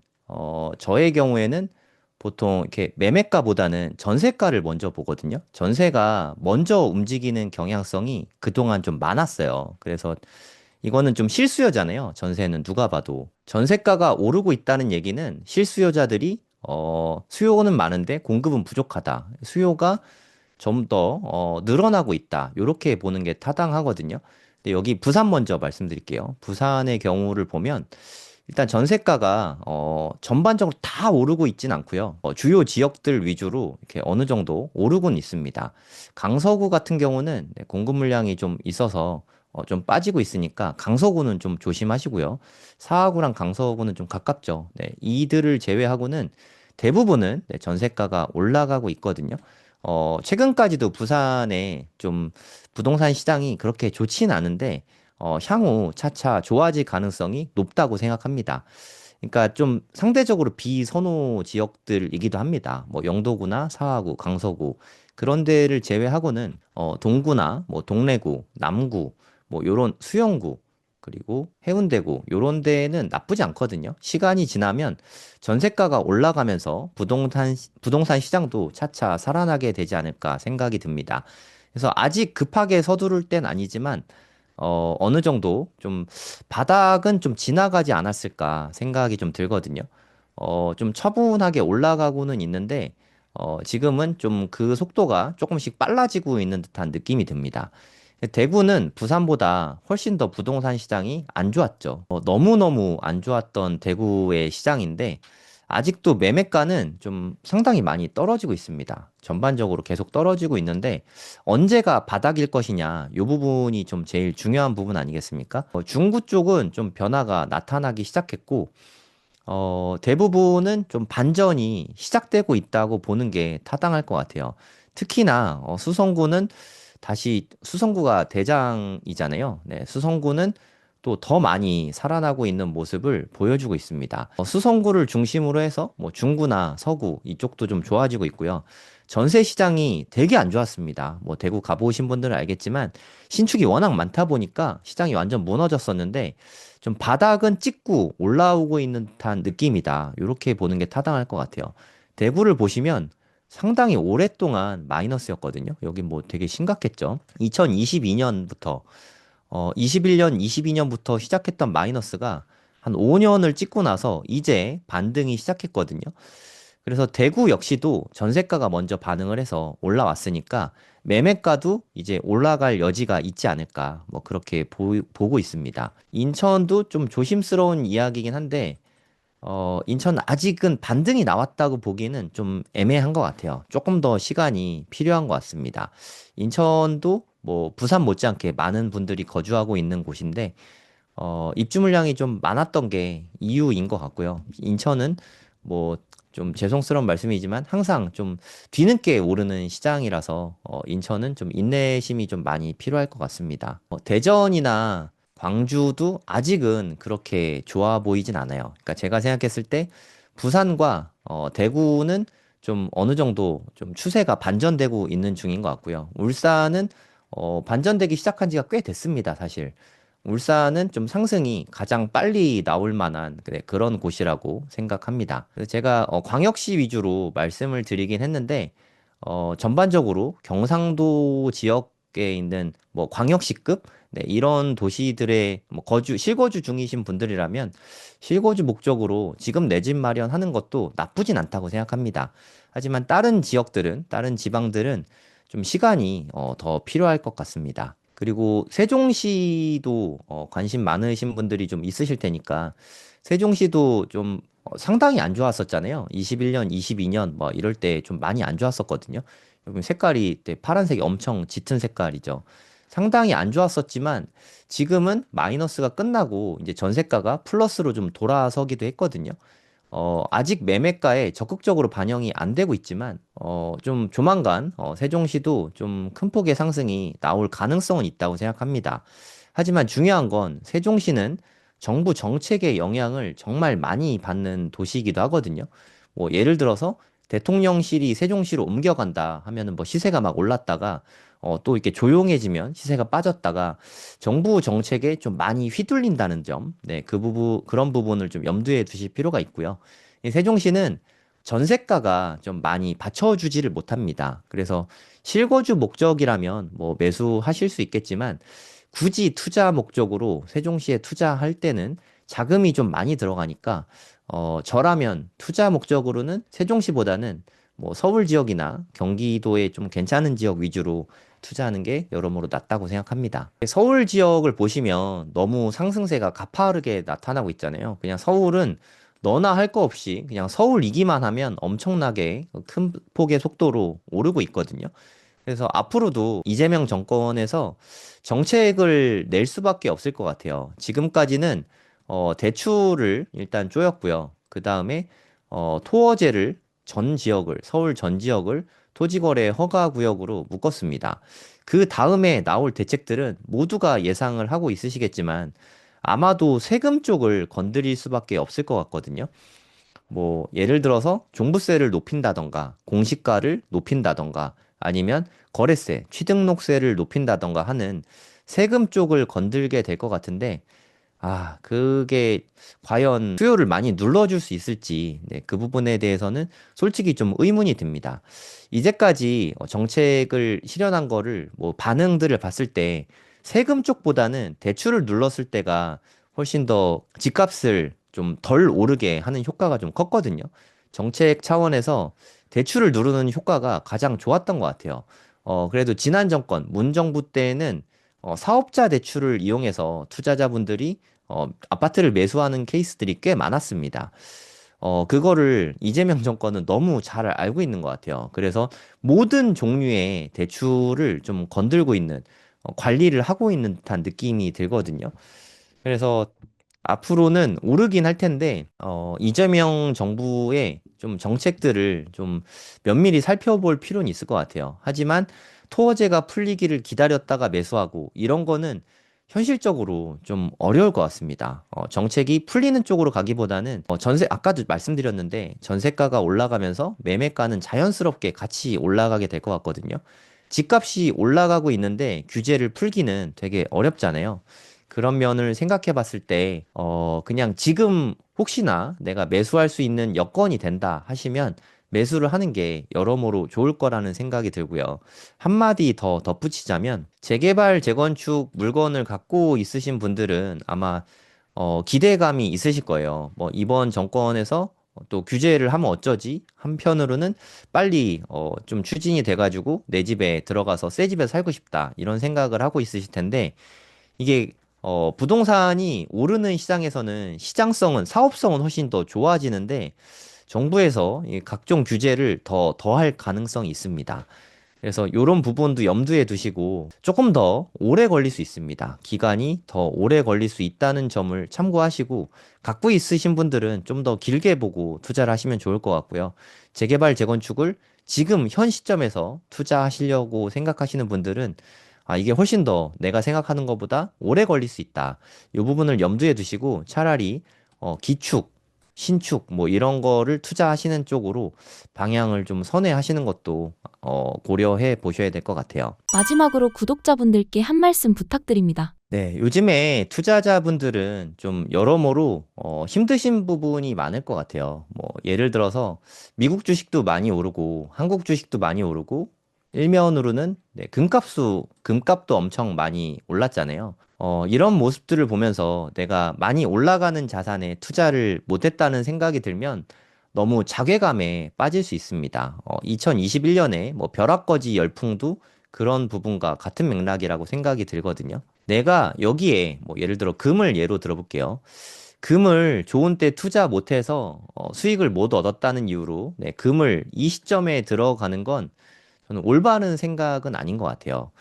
저의 경우에는 보통 이렇게 매매가보다는 전세가를 먼저 보거든요. 전세가 먼저 움직이는 경향성이 그동안 좀 많았어요. 그래서 이거는 좀 실수요잖아요. 전세는 누가 봐도. 전세가가 오르고 있다는 얘기는 실수요자들이, 수요는 많은데 공급은 부족하다. 수요가 좀 더 늘어나고 있다. 이렇게 보는 게 타당하거든요. 근데 여기 부산 먼저 말씀드릴게요. 부산의 경우를 보면 일단 전세가가 전반적으로 다 오르고 있진 않고요. 주요 지역들 위주로 이렇게 어느 정도 오르곤 있습니다. 강서구 같은 경우는 네, 공급 물량이 좀 있어서 좀 빠지고 있으니까 강서구는 좀 조심하시고요. 사하구랑 강서구는 좀 가깝죠. 네, 이들을 제외하고는 대부분은 네, 전세가가 올라가고 있거든요. 최근까지도 부산에 좀 부동산 시장이 그렇게 좋지는 않은데, 향후 차차 좋아질 가능성이 높다고 생각합니다. 그러니까 좀 상대적으로 비선호 지역들이기도 합니다. 뭐 영도구나 사하구, 강서구 그런 데를 제외하고는 동구나 뭐 동래구, 남구 뭐 요런 수영구 그리고 해운대구 요런 데는 나쁘지 않거든요. 시간이 지나면 전세가가 올라가면서 부동산 시장도 차차 살아나게 되지 않을까 생각이 듭니다. 그래서 아직 급하게 서두를 땐 아니지만 어느 정도 좀 바닥은 좀 지나가지 않았을까 생각이 좀 들거든요. 좀 처분하게 올라가고는 있는데, 지금은 좀 그 속도가 조금씩 빨라지고 있는 듯한 느낌이 듭니다. 대구는 부산보다 훨씬 더 부동산 시장이 안 좋았죠. 너무너무 안 좋았던 대구의 시장인데, 아직도 매매가는 좀 상당히 많이 떨어지고 있습니다. 전반적으로 계속 떨어지고 있는데, 언제가 바닥일 것이냐, 이 부분이 좀 제일 중요한 부분 아니겠습니까? 중구 쪽은 좀 변화가 나타나기 시작했고, 대부분은 좀 반전이 시작되고 있다고 보는 게 타당할 것 같아요. 특히나 수성구는 다시 수성구가 대장이잖아요. 네, 수성구는 또 더 많이 살아나고 있는 모습을 보여주고 있습니다. 수성구를 중심으로 해서 뭐 중구나 서구 이쪽도 좀 좋아지고 있고요. 전세 시장이 되게 안 좋았습니다. 뭐 대구 가보신 분들은 알겠지만 신축이 워낙 많다 보니까 시장이 완전 무너졌었는데 좀 바닥은 찍고 올라오고 있는 듯한 느낌이다. 이렇게 보는 게 타당할 것 같아요. 대구를 보시면 상당히 오랫동안 마이너스였거든요. 여기 뭐 되게 심각했죠. 2022년부터 21년, 22년부터 시작했던 마이너스가 한 5년을 찍고 나서 이제 반등이 시작했거든요. 그래서 대구 역시도 전세가가 먼저 반응을 해서 올라왔으니까 매매가도 이제 올라갈 여지가 있지 않을까 뭐 그렇게 보고 있습니다. 인천도 좀 조심스러운 이야기긴 한데 인천 아직은 반등이 나왔다고 보기는 좀 애매한 것 같아요. 조금 더 시간이 필요한 것 같습니다. 인천도 뭐 부산 못지않게 많은 분들이 거주하고 있는 곳인데 입주 물량이 좀 많았던 게 이유인 것 같고요. 인천은 뭐 좀 죄송스러운 말씀이지만 항상 좀 뒤늦게 오르는 시장이라서 인천은 좀 인내심이 좀 많이 필요할 것 같습니다. 대전이나 광주도 아직은 그렇게 좋아 보이진 않아요. 그러니까 제가 생각했을 때 부산과 대구는 좀 어느 정도 좀 추세가 반전되고 있는 중인 것 같고요. 울산은 반전되기 시작한 지가 꽤 됐습니다, 사실. 울산은 좀 상승이 가장 빨리 나올 만한 그런 곳이라고 생각합니다. 그래서 제가 광역시 위주로 말씀을 드리긴 했는데 전반적으로 경상도 지역에 있는 뭐 광역시급 네, 이런 도시들의 뭐 실거주 중이신 분들이라면 실거주 목적으로 지금 내 집 마련하는 것도 나쁘진 않다고 생각합니다. 하지만 다른 지방들은 좀 시간이 더 필요할 것 같습니다. 그리고 세종시도 관심 많으신 분들이 좀 있으실 테니까 세종시도 좀 상당히 안 좋았었잖아요. 21년, 22년 뭐 이럴 때 좀 많이 안 좋았었거든요. 여기 색깔이 파란색이 엄청 짙은 색깔이죠. 상당히 안 좋았었지만 지금은 마이너스가 끝나고 이제 전세가가 플러스로 좀 돌아서기도 했거든요. 아직 매매가에 적극적으로 반영이 안 되고 있지만, 좀 조만간, 세종시도 좀 큰 폭의 상승이 나올 가능성은 있다고 생각합니다. 하지만 중요한 건 세종시는 정부 정책의 영향을 정말 많이 받는 도시이기도 하거든요. 뭐 예를 들어서 대통령실이 세종시로 옮겨간다 하면은 뭐 시세가 막 올랐다가 또 이렇게 조용해지면 시세가 빠졌다가 정부 정책에 좀 많이 휘둘린다는 점, 네, 그런 부분을 좀 염두에 두실 필요가 있고요. 이 세종시는 전세가가 좀 많이 받쳐주지를 못합니다. 그래서 실거주 목적이라면 뭐 매수하실 수 있겠지만 굳이 투자 목적으로 세종시에 투자할 때는 자금이 좀 많이 들어가니까 저라면 투자 목적으로는 세종시보다는 뭐 서울 지역이나 경기도에 좀 괜찮은 지역 위주로 투자하는 게 여러모로 낫다고 생각합니다. 서울 지역을 보시면 너무 상승세가 가파르게 나타나고 있잖아요. 그냥 서울은 너나 할 거 없이 그냥 서울이기만 하면 엄청나게 큰 폭의 속도로 오르고 있거든요. 그래서 앞으로도 이재명 정권에서 정책을 낼 수밖에 없을 것 같아요. 지금까지는 대출을 일단 쪼였고요. 그 다음에 토어제를 전 지역을 서울 전 지역을 토지거래 허가 구역으로 묶었습니다. 그 다음에 나올 대책들은 모두가 예상을 하고 있으시겠지만 아마도 세금 쪽을 건드릴 수밖에 없을 것 같거든요. 뭐 예를 들어서 종부세를 높인다던가 공시가를 높인다던가 아니면 거래세, 취등록세를 높인다던가 하는 세금 쪽을 건들게 될 것 같은데 그게 과연 수요를 많이 눌러줄 수 있을지, 네, 그 부분에 대해서는 솔직히 좀 의문이 듭니다. 이제까지 정책을 실현한 거를 뭐 반응들을 봤을 때 세금 쪽보다는 대출을 눌렀을 때가 훨씬 더 집값을 좀 덜 오르게 하는 효과가 좀 컸거든요. 정책 차원에서 대출을 누르는 효과가 가장 좋았던 것 같아요. 그래도 지난 정권, 문정부 때는 사업자 대출을 이용해서 투자자분들이 아파트를 매수하는 케이스들이 꽤 많았습니다. 그거를 이재명 정권은 너무 잘 알고 있는 것 같아요. 그래서 모든 종류의 대출을 좀 건들고 있는, 관리를 하고 있는 듯한 느낌이 들거든요. 그래서 앞으로는 오르긴 할 텐데, 이재명 정부의 좀 정책들을 좀 면밀히 살펴볼 필요는 있을 것 같아요. 하지만 토어제가 풀리기를 기다렸다가 매수하고 이런 거는 현실적으로 좀 어려울 것 같습니다. 정책이 풀리는 쪽으로 가기보다는 아까도 말씀드렸는데 전세가가 올라가면서 매매가는 자연스럽게 같이 올라가게 될 것 같거든요. 집값이 올라가고 있는데 규제를 풀기는 되게 어렵잖아요. 그런 면을 생각해 봤을 때, 그냥 지금 혹시나 내가 매수할 수 있는 여건이 된다 하시면 매수를 하는 게 여러모로 좋을 거라는 생각이 들고요. 한마디 더 덧붙이자면, 재개발, 재건축 물건을 갖고 있으신 분들은 아마, 기대감이 있으실 거예요. 뭐, 이번 정권에서 또 규제를 하면 어쩌지? 한편으로는 빨리, 좀 추진이 돼가지고 내 집에 들어가서 새 집에 살고 싶다. 이런 생각을 하고 있으실 텐데, 이게 부동산이 오르는 시장에서는 시장성은, 사업성은 훨씬 더 좋아지는데 정부에서 이 각종 규제를 더할 가능성이 있습니다. 그래서 이런 부분도 염두에 두시고 조금 더 오래 걸릴 수 있습니다. 기간이 더 오래 걸릴 수 있다는 점을 참고하시고 갖고 있으신 분들은 좀 더 길게 보고 투자를 하시면 좋을 것 같고요. 재개발, 재건축을 지금 현 시점에서 투자하시려고 생각하시는 분들은 이게 훨씬 더 내가 생각하는 것보다 오래 걸릴 수 있다. 이 부분을 염두에 두시고 차라리 기축, 신축 뭐 이런 거를 투자하시는 쪽으로 방향을 좀 선회하시는 것도 고려해 보셔야 될 것 같아요. 마지막으로 구독자분들께 한 말씀 부탁드립니다. 네, 요즘에 투자자분들은 좀 여러모로 힘드신 부분이 많을 것 같아요. 뭐 예를 들어서 미국 주식도 많이 오르고 한국 주식도 많이 오르고 일면으로는 네, 금값도 엄청 많이 올랐잖아요. 이런 모습들을 보면서 내가 많이 올라가는 자산에 투자를 못했다는 생각이 들면 너무 자괴감에 빠질 수 있습니다. 2021년에 뭐 벼락거지 열풍도 그런 부분과 같은 맥락이라고 생각이 들거든요. 내가 여기에 뭐 예를 들어 금을 예로 들어볼게요. 금을 좋은 때 투자 못해서 수익을 못 얻었다는 이유로 네, 금을 이 시점에 들어가는 건 저는 올바른 생각은 아닌 것 같아요.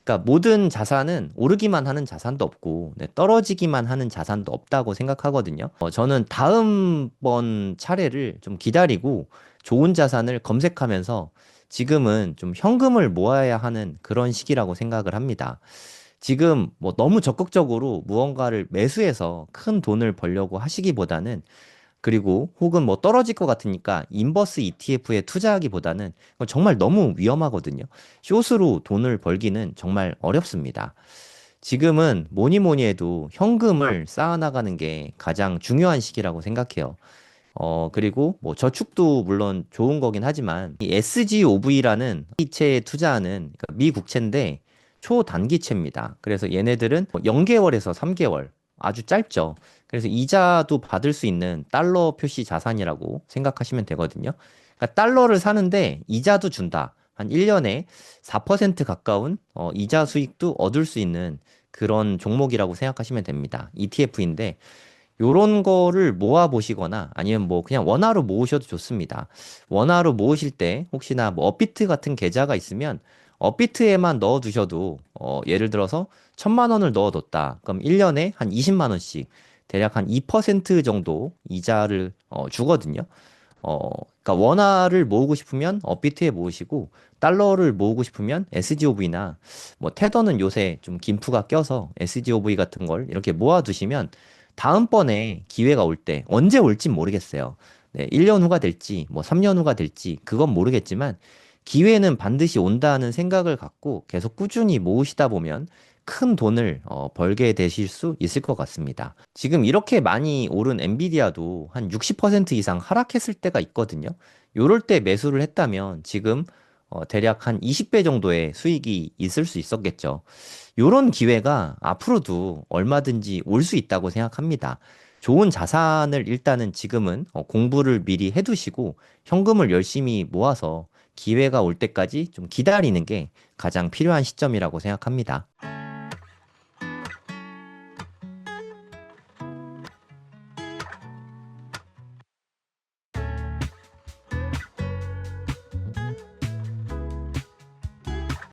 그러니까 모든 자산은 오르기만 하는 자산도 없고, 네, 떨어지기만 하는 자산도 없다고 생각하거든요. 저는 다음번 차례를 좀 기다리고 좋은 자산을 검색하면서 지금은 좀 현금을 모아야 하는 그런 시기라고 생각을 합니다. 지금 뭐 너무 적극적으로 무언가를 매수해서 큰 돈을 벌려고 하시기보다는, 그리고 혹은 뭐 떨어질 것 같으니까 인버스 ETF에 투자하기보다는 그건 정말 너무 위험하거든요. 숏으로 돈을 벌기는 정말 어렵습니다. 지금은 뭐니 뭐니 해도 현금을 쌓아나가는 게 가장 중요한 시기라고 생각해요. 그리고 뭐 저축도 물론 좋은 거긴 하지만 이 SGOV라는 이체에 투자하는, 그러니까 미 국채인데 초단기채입니다. 그래서 얘네들은 0개월에서 3개월, 아주 짧죠. 그래서 이자도 받을 수 있는 달러 표시 자산이라고 생각하시면 되거든요. 그러니까 달러를 사는데 이자도 준다. 한 1년에 4% 가까운 이자 수익도 얻을 수 있는 그런 종목이라고 생각하시면 됩니다. ETF인데 요런 거를 모아 보시거나 아니면 뭐 그냥 원화로 모으셔도 좋습니다. 원화로 모으실 때 혹시나 뭐 업비트 같은 계좌가 있으면 업비트에만 넣어 두셔도 예를 들어서 1,000만 원을 넣어 뒀다. 그럼 1년에 한 20만 원씩 대략 한 2% 정도 이자를 주거든요. 그러니까 원화를 모으고 싶으면 업비트에 모으시고 달러를 모으고 싶으면 SGOV나 뭐 테더는 요새 좀 김프가 껴서 SGOV 같은 걸 이렇게 모아 두시면 다음번에 기회가 올 때 언제 올진 모르겠어요. 네, 1년 후가 될지 뭐 3년 후가 될지 그건 모르겠지만 기회는 반드시 온다는 생각을 갖고 계속 꾸준히 모으시다 보면 큰 돈을 벌게 되실 수 있을 것 같습니다. 지금 이렇게 많이 오른 엔비디아도 한 60% 이상 하락했을 때가 있거든요. 요럴 때 매수를 했다면 지금 대략 한 20배 정도의 수익이 있을 수 있었겠죠. 요런 기회가 앞으로도 얼마든지 올 수 있다고 생각합니다. 좋은 자산을 일단은 지금은 공부를 미리 해두시고 현금을 열심히 모아서 기회가 올 때까지 좀 기다리는 게 가장 필요한 시점이라고 생각합니다.